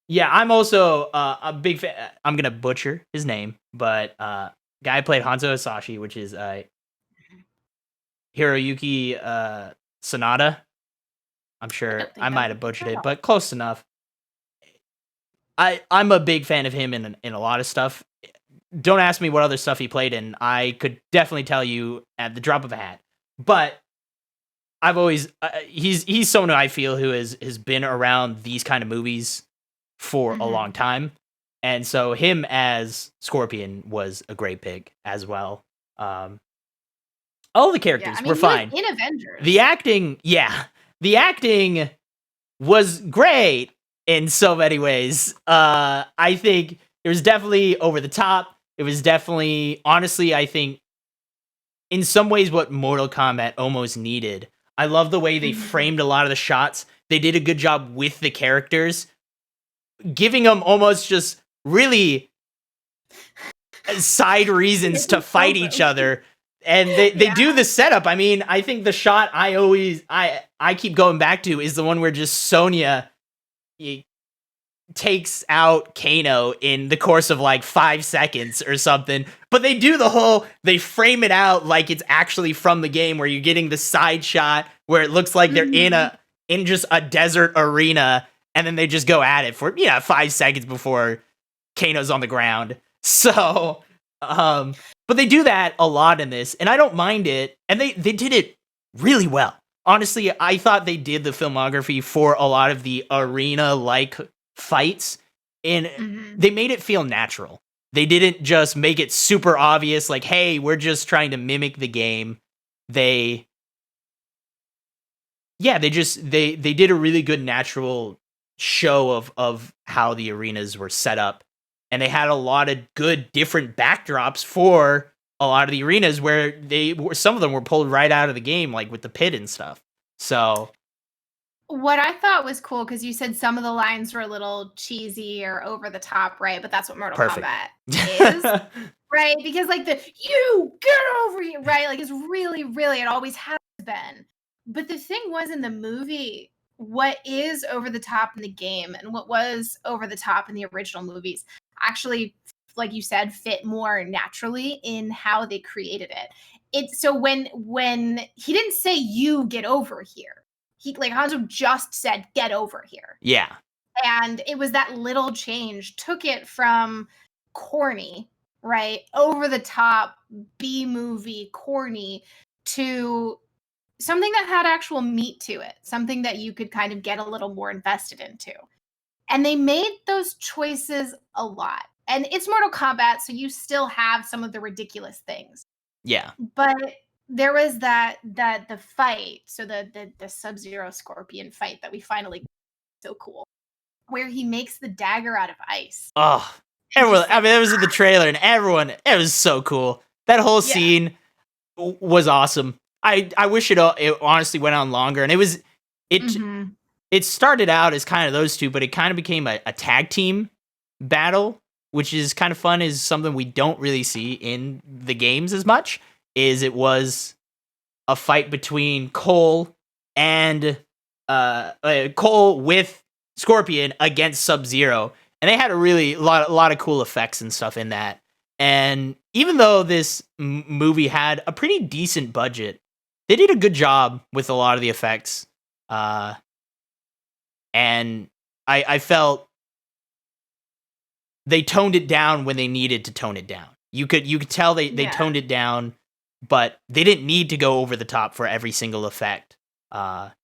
yeah, I'm also a big fan. I'm gonna butcher his name, but guy who played Hanzo Hasashi, which is Hiroyuki Sanada. I'm I sure don't I think might I've have butchered heard it, of. but close enough. I'm a big fan of him in a lot of stuff. Don't ask me what other stuff he played in. I could definitely tell you at the drop of a hat. But I've always he's someone who I feel who has been around these kind of movies for a long Mhm. time, and so him as Scorpion was a great pick as well. Um, all the Yeah, I characters were mean, he was fine. in The Avengers. acting, yeah, the acting was great in so many ways. I think it was definitely over the top. It was definitely, honestly, I think in some ways what Mortal Kombat almost needed. I love the way they Mhm. framed a lot of the shots. They did a good job with the characters, giving them almost just really side reasons to It's fight so each broken. other. And they Yeah. do the setup. I mean, I think the shot I keep going back to is the one where just Sonya takes out Kano in the course of like 5 seconds or something. But they frame it out like it's actually from the game, where you're getting the side shot where it looks like they're Mhm. in just a desert arena, and then they just go at it for 5 seconds before Kano's on the ground. So but they do that a lot in this, and I don't mind it, and they did it really well. Honestly, I thought they did the filmography for a lot of the arena like fights, and Mhm. they made it feel natural. They didn't just make it super obvious like, hey, we're just trying to mimic the game. They Yeah, they did a really good natural show of how the arenas were set up. And they had a lot of good different backdrops for a lot of the arenas where some of them were pulled right out of the game, like with the pit and stuff. So What I thought was cool, because you said some of the lines were a little cheesy or over the top, right? But that's what Mortal perfect. Kombat is, right? Because like the "you get over here," right? Like it's really, really, it always has been. But the thing was, in the movie, what is over the top in the game and what was over the top in the original movies actually, like you said, fit more naturally in how they created it. So when he didn't say "you get over here," he, like, Hanzo just said, "Get over here." Yeah. And it was that little change took it from corny, right? Over the top, B movie, corny, to something that had actual meat to it, something that you could kind of get a little more invested into. And they made those choices a lot. And it's Mortal Kombat, so you still have some of the ridiculous things. Yeah. But there was that the fight, so the Sub-Zero Scorpion fight that we finally so cool, where he makes the dagger out of ice. Oh, And everyone! just I like, mean, it was in the trailer, and everyone. It was so cool. That whole Yeah. scene was awesome. I wish it honestly went on longer, and it mhm. it started out as kind of those two, but it kind of became a tag team battle, which is kind of fun. Is something we don't really see in the games as much. Is it was a fight between Cole and Cole with Scorpion against Sub-Zero, and they had a really lot of cool effects and stuff in that. And even though this movie had a pretty decent budget, they did a good job with a lot of the effects. And I felt they toned it down when they needed to tone it down. You could tell they Yeah. toned it down, but they didn't need to go over the top for every single effect. But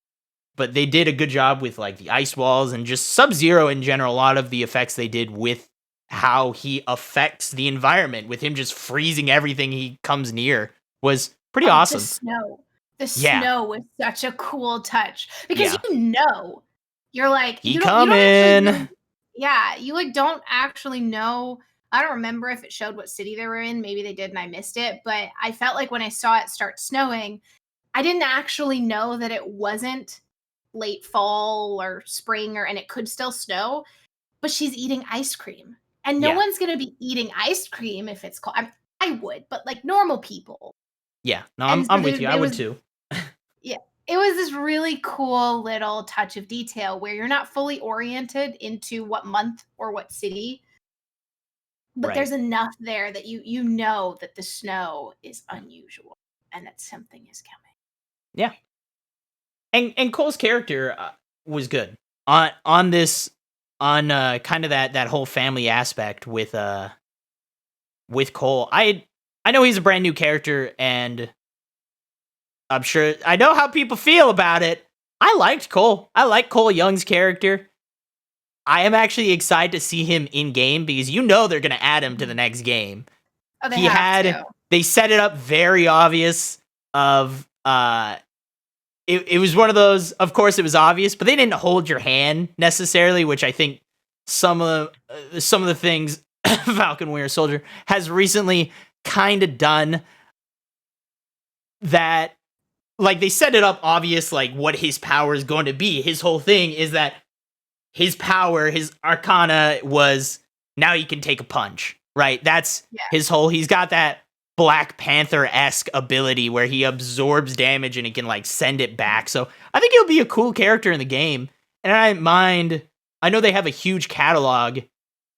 they did a good job with like the ice walls and just Sub-Zero in general. A lot of the effects they did with how he affects the environment, with him just freezing everything he comes near, was pretty awesome. The Yeah. snow was such a cool touch because Yeah. you're like He you don't actually coming. yeah, you like don't actually know. I don't remember if it showed what city they were in. Maybe they did and I missed it, but I felt like when I saw it start snowing, I didn't actually know that it wasn't late fall or spring and it could still snow, but she's eating ice cream. And no Yeah. one's going to be eating ice cream if it's cold. I would, but like normal people. Yeah. No, And I'm so with you. I would too. Yeah, it was this really cool little touch of detail where you're not fully oriented into what month or what city, but Right. there's enough there that you know that the snow is unusual and that something is coming. Yeah. And Cole's character was good on this on kind of that whole family aspect with Cole. I know he's a brand new character, and I'm sure I know how people feel about it. I liked Cole. I like Cole Young's character. I am actually excited to see him in game because you know they're going to add him to the next game. Oh, they have to. They set it up very obvious of it was one of those, of course it was obvious, but they didn't hold your hand necessarily, which I think some of the things Falcon Winter Soldier has recently kind of done, that like they set it up obvious like what his power is going to be. His whole thing is that his power, his arcana was now he can take a punch, right? That's his whole, he's got that Black Panther-esque ability where he absorbs damage and he can like send it back. So I think he'll be a cool character in the game. And I don't mind, I know they have a huge catalog,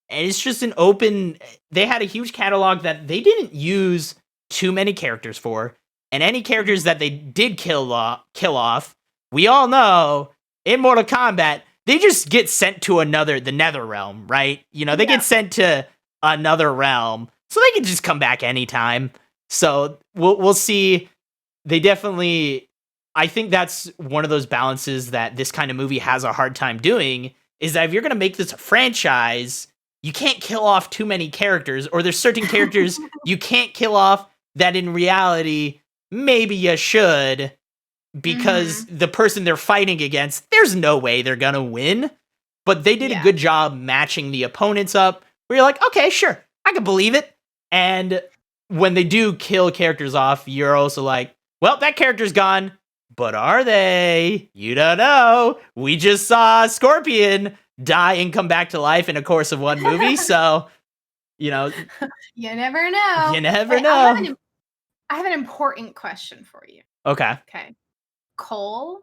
and it's just an open, they had a huge catalog that they didn't use too many characters for. And any characters that they did kill off, we all know in Mortal Kombat, they just get sent to the Nether Realm, right? You know, they get sent to another realm, so they can just come back anytime. So we'll see. They definitely, I think that's one of those balances that this kind of movie has a hard time doing, is that if you're going to make this a franchise, you can't kill off too many characters, or there's certain characters you can't kill off that in reality, maybe you should, because the person they're fighting against, there's no way they're going to win. But they did a good job matching the opponents up, where you're like, okay, sure, I can believe it. And when they do kill characters off, you're also like, well, that character's gone. But are they? You don't know. We just saw Scorpion die and come back to life in a course of one movie. So, you know. You never know. You never know. I have an important question for you. Okay. Cole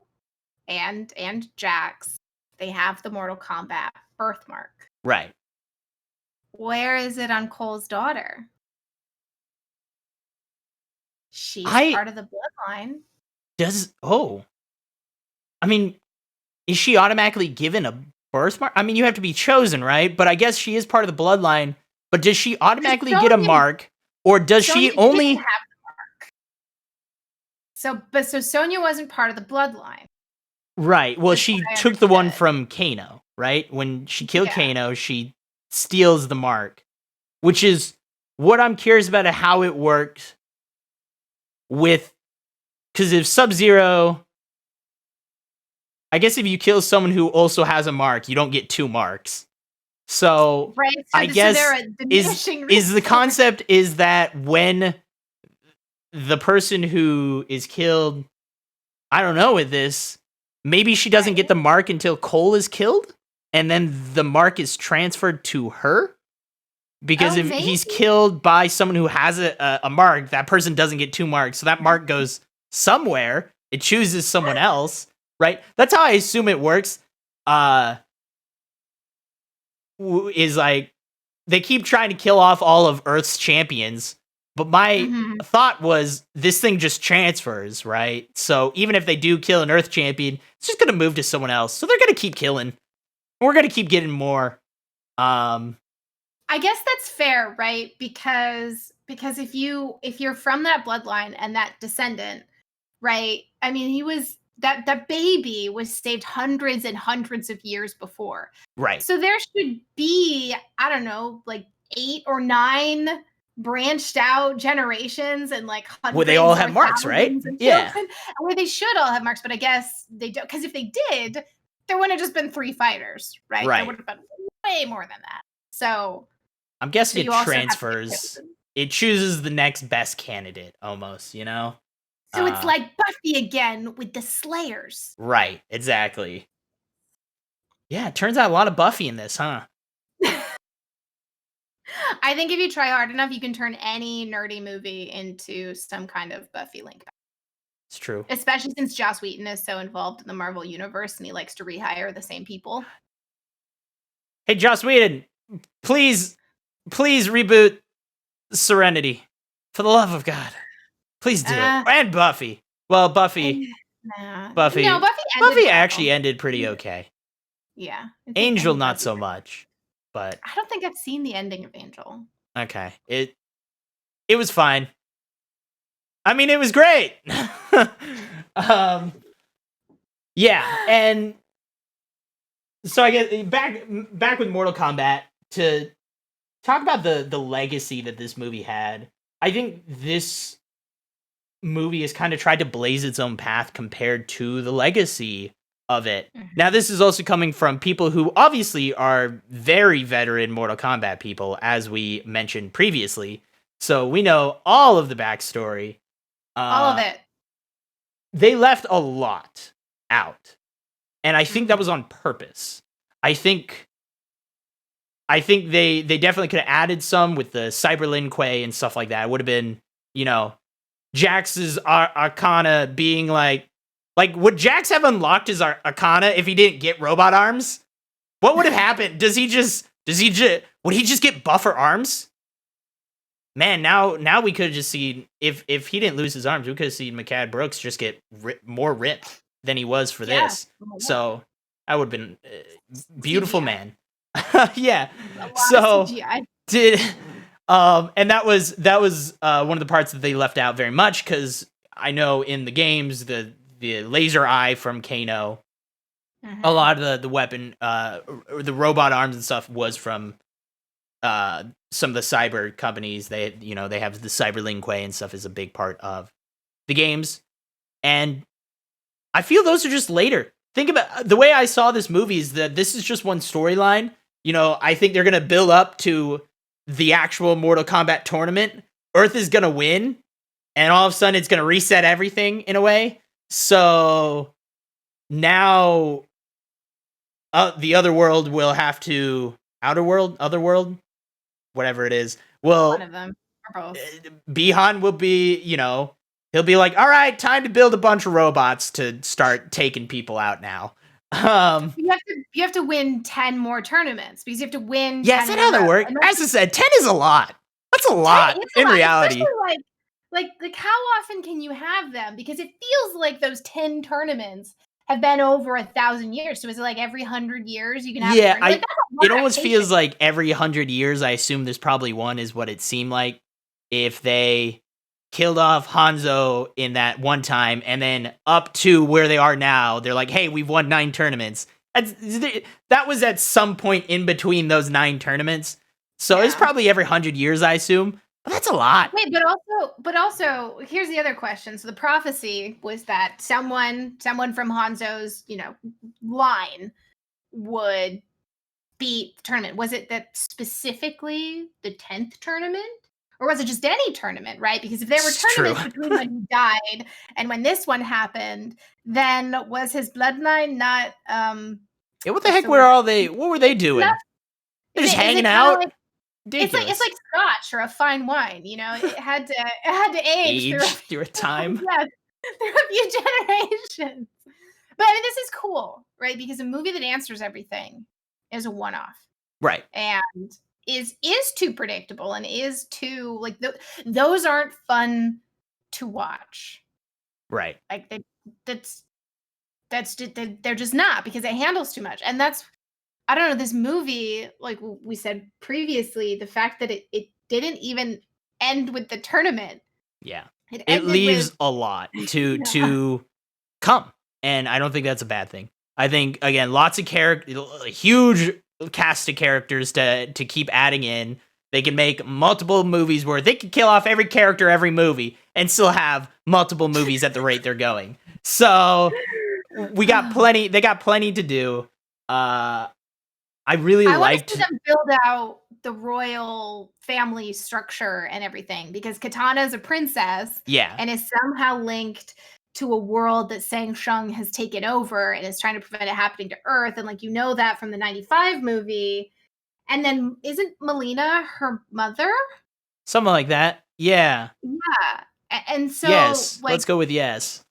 and Jax, they have the Mortal Kombat birthmark. Right. Where is it on Cole's daughter? She's part of the bloodline. I mean, is she automatically given a birthmark? I mean, you have to be chosen, right? But I guess she is part of the bloodline. But does she automatically get a mark? Or does she only... So Sonya wasn't part of the bloodline. Right. Well, That's what she I took the one understood. from Kano, right? When she killed Yeah. Kano, she steals the mark, which is what I'm curious about how it works with, because if Sub-Zero, I guess if you kill someone who also has a mark, you don't get 2 marks. So Right. I So they're guess a diminishing is the resource. concept is that when the person who is killed, I don't know with this, maybe she doesn't Right. get the mark until Cole is killed, and then the mark is transferred to her? Because Oh, if maybe. he's killed by someone who has a mark, that person doesn't get 2 marks. So that mark goes somewhere. It chooses someone else, right? That's how I assume it works. Is like they keep trying to kill off all of Earth's champions, but my Mhm. thought was this thing just transfers, right? So even if they do kill an Earth champion, it's just gonna move to someone else. So they're gonna keep killing. We're gonna keep getting more. I guess that's fair, right? Because if you're from that bloodline and that descendant, right? I mean, he was that baby was saved hundreds and hundreds of years before. Right. So there should be, I don't know, like 8 or 9 branched out generations and like Well, they all hundreds have or marks, right? thousands of Yeah. children where they should all have marks, but I guess they don't, because if they did, there wouldn't have just been 3 fighters, right? There Right. would have been way more than that. So I'm guessing it you also have to get transfers. chosen. It chooses the next best candidate, almost, you know? So it's like Buffy again with the Slayers. Right, exactly. Yeah, it turns out a lot of Buffy in this, huh? I think if you try hard enough, you can turn any nerdy movie into some kind of Buffy link. It's true. Especially since Joss Whedon is so involved in the Marvel universe and he likes to rehire the same people. Hey, Joss Whedon, please reboot Serenity. For the love of God. Please do it. And Buffy. Well, Buffy. No, Buffy ended well. actually ended pretty okay. Yeah. Angel, not so much. But I don't think I've seen the ending of Angel. Okay. It was fine. I mean, it was great. Yeah, and so I get back with Mortal Kombat to talk about the legacy that this movie had. I think this movie has kind of tried to blaze its own path compared to the legacy of it. Mhm. Now, this is also coming from people who obviously are very veteran Mortal Kombat people, as we mentioned previously. So we know all of the backstory. All of it. They left a lot out. And I think that was on purpose. I think they definitely could have added some with the Cyber Lin Kuei and stuff like that. It would have been, you know, Jax's Arcana being like would Jax have unlocked his Arcana if he didn't get robot arms? What would have happened? Would he just get buffer arms? Man, now we could have just seen, if he didn't lose his arms, we could have seen McCad Brooks just get more ripped than he was for this. So that would have been beautiful, CGI. Man. Yeah. So did and that was one of the parts that they left out very much, because I know in the games the laser eye from Kano, a lot of the weapon, the robot arms and stuff was from some of the cyber companies. They have the Cyber Lin Kuei and stuff is a big part of the games, and I feel those are just later. Think about the way I saw this movie is that this is just one storyline. I think they're gonna build up to the actual Mortal Kombat tournament. Earth is gonna win, and all of a sudden it's gonna reset everything in a way. So now the other world will have to other world, whatever it is. Well, one of them or both. Bihan will be, he'll be like, all right, time to build a bunch of robots to start taking people out now. You have to win 10 more tournaments because you have to win. Yes, that's how that works. As I said, 10 is a lot. That's a lot in reality. Like how often can you have them? Because it feels like those 10 tournaments have been over 1,000 years. So is it like every 100 years you can have? Yeah, it almost feels like every 100 years. I assume there's probably one, is what it seemed like. If they killed off Hanzo in that one time, and then up to where they are now, they're like, hey, we've won 9 tournaments. That was at some point in between those 9 tournaments. So it's probably every 100 years, I assume. But that's a lot. Wait, but also, here's the other question. So the prophecy was that someone from Hanzo's, line would beat the tournament. Was it that specifically the 10th tournament? Or was it just any tournament, right? Because if there were tournaments between when he died and when this one happened, then was his bloodline not yeah, what the heck what were they doing? They're just hanging out. Like, it's like scotch or a fine wine, it had to age through a time. Yes, through a few generations. But I mean, this is cool, right? Because a movie that answers everything is a one-off. Right. And is too predictable and is too like those aren't fun to watch. Right. Like they're just not, because it handles too much. And that's, I don't know, this movie, like we said previously, the fact that it didn't even end with the tournament. Yeah. It leaves a lot to come. And I don't think that's a bad thing. I think, again, lots of huge cast of characters to keep adding in. They can make multiple movies where they can kill off every character every movie and still have multiple movies at the rate they're going. So they got plenty to do. I want to see them build out the royal family structure and everything, because Katana is a princess, and is somehow linked to a world that Shang Tsung has taken over and is trying to prevent it happening to Earth. And that from the 95 movie. And then isn't Melina her mother? Something like that. Yeah. Yeah. And so yes. Let's go with yes.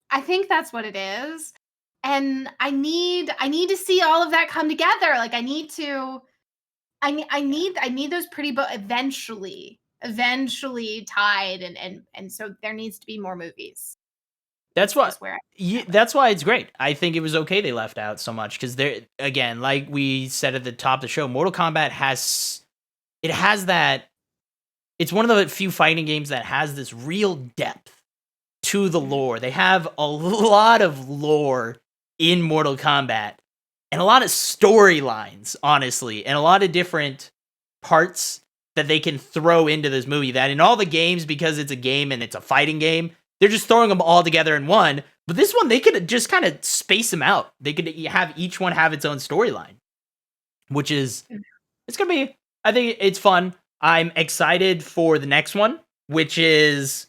I think that's what it is. And I need to see all of that come together. Like I need those pretty eventually tied, and so there needs to be more movies. That's why it's great. I think it was okay they left out so much, because there, again, like we said at the top of the show, Mortal Kombat has that. It's one of the few fighting games that has this real depth to the lore. They have a lot of lore in Mortal Kombat and a lot of storylines, honestly, and a lot of different parts that they can throw into this movie that in all the games, because it's a game and it's a fighting game, they're just throwing them all together in one. But this one, they could just kind of space them out. They could have each one have its own storyline, which is, it's going to be, I think it's fun. I'm excited for the next one, which is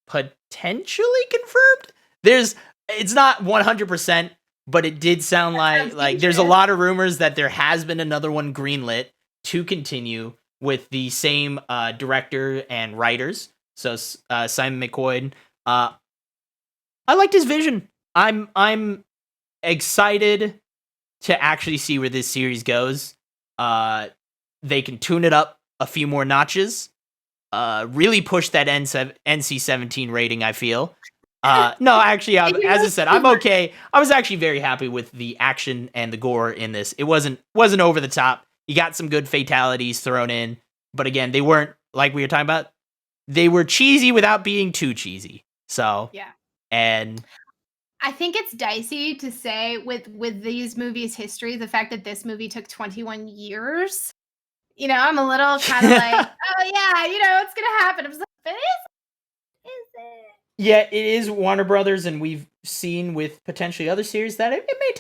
potentially confirmed. It's not 100%, but it did sound like there's a lot of rumors that there has been another one greenlit to continue with the same director and writers. So Simon McCoy. I liked his vision. I'm excited to actually see where this series goes. They can tune it up a few more notches. Really push that NC-17 rating, I feel. No, actually, as I said, I'm okay. I was actually very happy with the action and the gore in this. It wasn't over the top. You got some good fatalities thrown in, but again, they weren't, like we were talking about, they were cheesy without being too cheesy. So yeah. And I think it's dicey to say with these movies' history, the fact that this movie took 21 years. I'm a little kind of like, oh yeah, it's gonna happen. I'm just like, but is it? Yeah, it is Warner Brothers, and we've seen with potentially other series that it may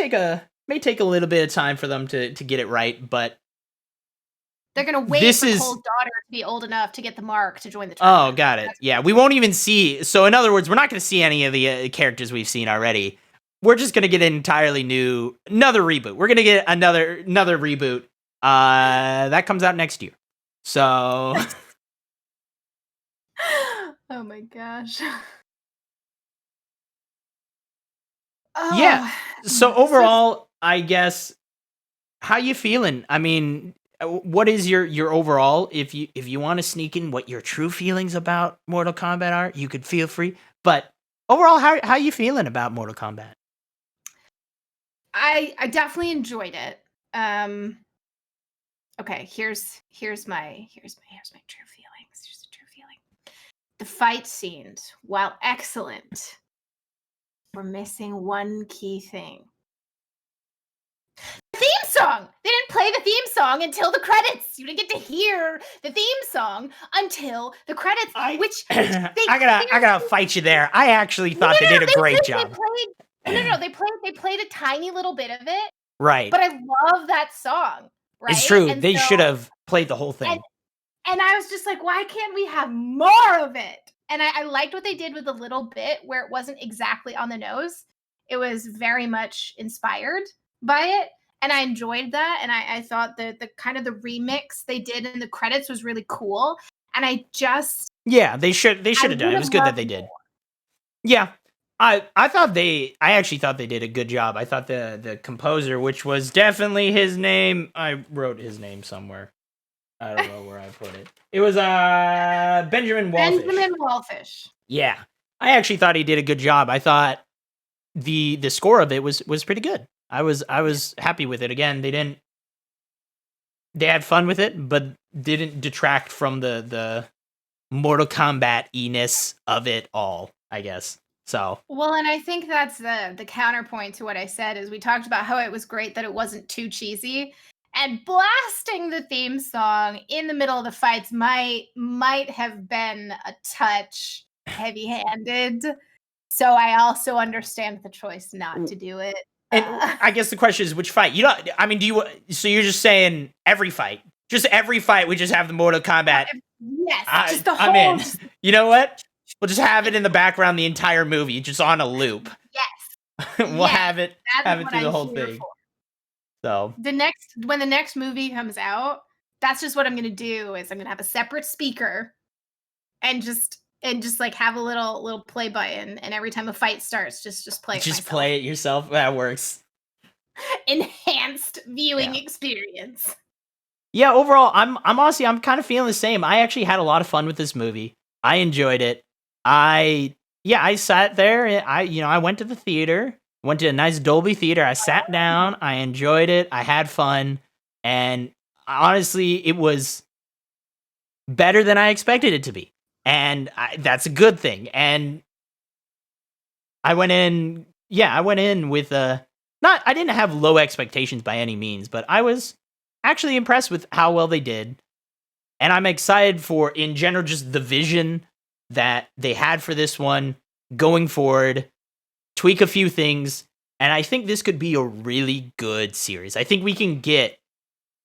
take a little bit of time for them to get it right, but they're gonna wait for Cole's daughter to be old enough to get the mark to join the tournament. Oh, got it. Yeah, we won't even see. So, in other words, we're not going to see any of the characters we've seen already. We're just going to get an entirely new, another reboot. We're going to get another reboot. That comes out next year. So, oh my gosh. Yeah. So overall, I guess, how you feeling? I mean, what is your overall? If you want to sneak in what your true feelings about Mortal Kombat are, you could feel free. But overall, how you feeling about Mortal Kombat? I definitely enjoyed it. Okay, here's my true feelings. Here's the true feeling. the fight scenes, while excellent, were missing one key thing. The theme song! They didn't play the theme song until the credits. You didn't get to hear the theme song until the credits, I I gotta fight you there. I actually thought they did a great job. They played a tiny little bit of it. Right. But I love that song. Right? It's true. They should have played the whole thing. And I was just like, why can't we have more of it? And I liked what they did with a little bit where it wasn't exactly on the nose. It was very much inspired by it. And I enjoyed that. And I thought that the kind of the remix they did in the credits was really cool. And I just they should have done it. It was good that they did. Yeah. I actually thought they did a good job. I thought the composer, which was definitely his name, I wrote his name somewhere. I don't know where I put it. It was Benjamin Wallfish. Benjamin Wallfish. Yeah. I actually thought he did a good job. I thought the score of it was pretty good. I was happy with it. Again, they had fun with it, but didn't detract from the Mortal Kombat-iness of it all, I guess. So well, and I think that's the counterpoint to what I said is we talked about how it was great that it wasn't too cheesy, and blasting the theme song in the middle of the fights might have been a touch heavy-handed. So I also understand the choice not to do it. And I guess the question is which fight? So you're just saying every fight? Just every fight we just have the Mortal Kombat. Yes, just the whole. I'm in. You know what? We'll just have it in the background the entire movie, just on a loop. Yes. We'll have it through the whole thing. For. So when the next movie comes out, that's just what I'm gonna do is I'm gonna have a separate speaker and just like have a little play button, and every time a fight starts, just play it. Just play it yourself. That works. Enhanced viewing experience. Yeah, overall, I'm honestly kind of feeling the same. I actually had a lot of fun with this movie. I enjoyed it. I sat there and I went to the theater, went to a nice Dolby theater. I sat down, I enjoyed it, I had fun, and honestly, it was better than I expected it to be. And that's a good thing. And I went in with I didn't have low expectations by any means, but I was actually impressed with how well they did. And I'm excited for, in general, just the vision that they had for this one going forward, tweak a few things, and I think this could be a really good series. I think we can get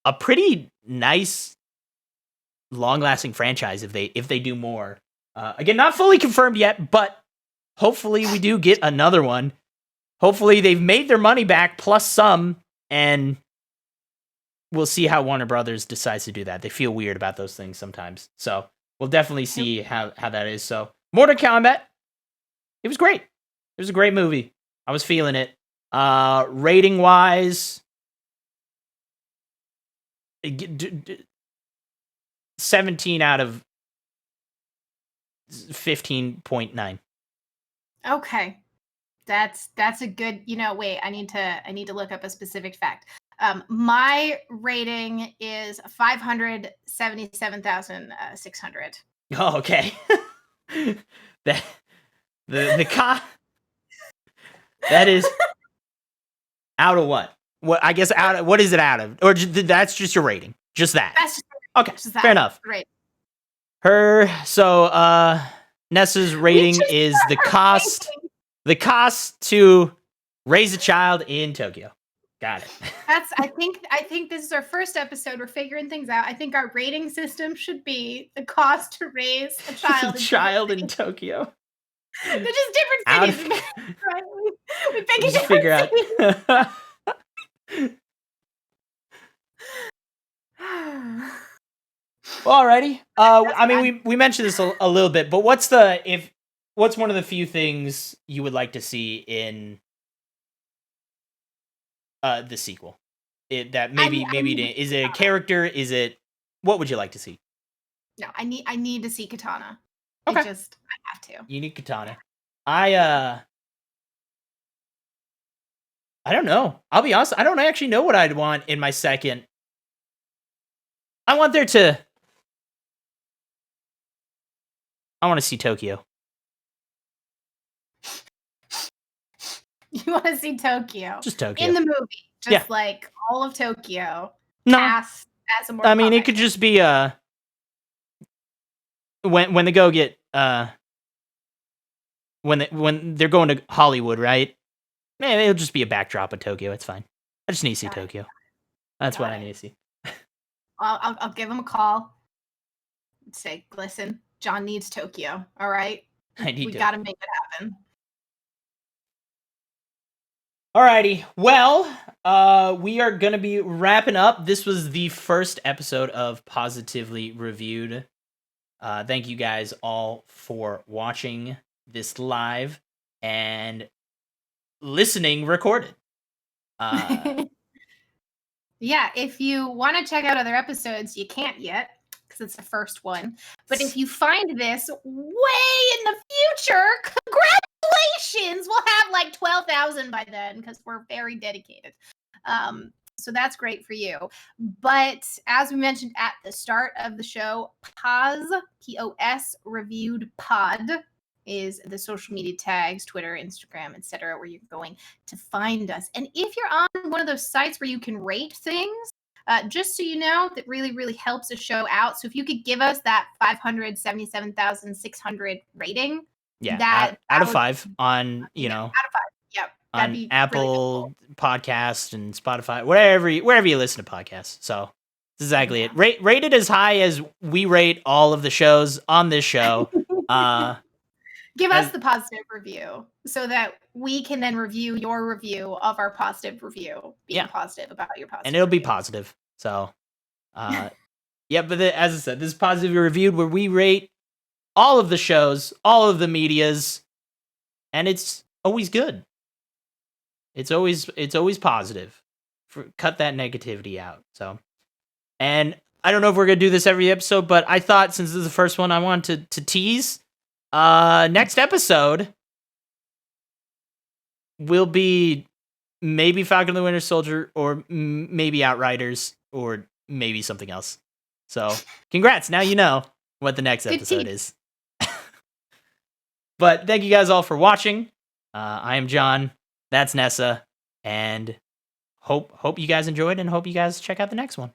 a pretty nice, long-lasting franchise if they do more. Again, not fully confirmed yet, but hopefully we do get another one. Hopefully they've made their money back plus some, and we'll see how Warner Brothers decides to do that. They feel weird about those things sometimes. So we'll definitely see how that is. So Mortal Kombat, it was great. It was a great movie. I was feeling it. Rating wise, 17 out of 15.9. Okay. That's a good, wait, I need to look up a specific fact. My rating is 577,600. Oh, okay. that is out of what? What I guess out of what is it out of? Or that's just your rating? Just that. That's just okay. Just that. Fair enough. Right. Nessa's rating is the cost to raise a child in Tokyo. Got it. I think this is our first episode. We're figuring things out. I think our rating system should be the cost to raise a child in Tokyo. They're just different cities. Right? We pick a different figure out. Alrighty. I mean, we mentioned this a little bit, but what's one of the few things you would like to see in the sequel? Is it a character? Is it what would you like to see? No, I need to see Katana. Okay. I have to. You need Katana. I don't know. I'll be honest. I don't actually know what I'd want in my second. I want I want to see Tokyo. You want to see Tokyo? Just Tokyo. In the movie. Just Yeah. like all of Tokyo. No. Cast as a Mortal I mean, Kombat it could character. just be when they go get when they're going to Hollywood, right? Man, it'll just be a backdrop of Tokyo. It's fine. I just need to see Got it. Tokyo. That's what Got I it. need to see. I'll give him a call. Say, listen, Jon needs Tokyo. All right, we got to make it happen. Alrighty. Well, we are gonna be wrapping up. This was the first episode of Positively Reviewed. Thank you guys all for watching this live and listening recorded. Yeah, if you want to check out other episodes, you can't yet because it's the first one. But if you find this way in the future, congratulations! We'll have like 12,000 by then because we're very dedicated. So that's great for you. But as we mentioned at the start of the show, POS Reviewed Pod is the social media tags, Twitter, Instagram, etc., where you're going to find us. And if you're on one of those sites where you can rate things, just so you know, that really, really helps the show out. So if you could give us that 577,600 rating, yeah, out of 5 on, you know, out of 5. Yep. On Apple Podcast and Spotify, wherever you listen to podcasts. So that's exactly it. Rate it as high as we rate all of the shows on this show. Give us the positive review so that we can then review your review of our positive review, being positive about your positive. And it'll be positive. So, yeah, but as I said, this is Positively Reviewed, where we rate all of the shows, all of the medias, and it's always good. It's always positive. Cut that negativity out. So, and I don't know if we're gonna do this every episode, but I thought since this is the first one, I wanted to tease. Next episode will be maybe Falcon and the Winter Soldier, or maybe Outriders, or maybe something else. So, congrats! Now you know what the next episode is. But thank you guys all for watching. I am Jon. That's Nessa, and hope you guys enjoyed, and hope you guys check out the next one.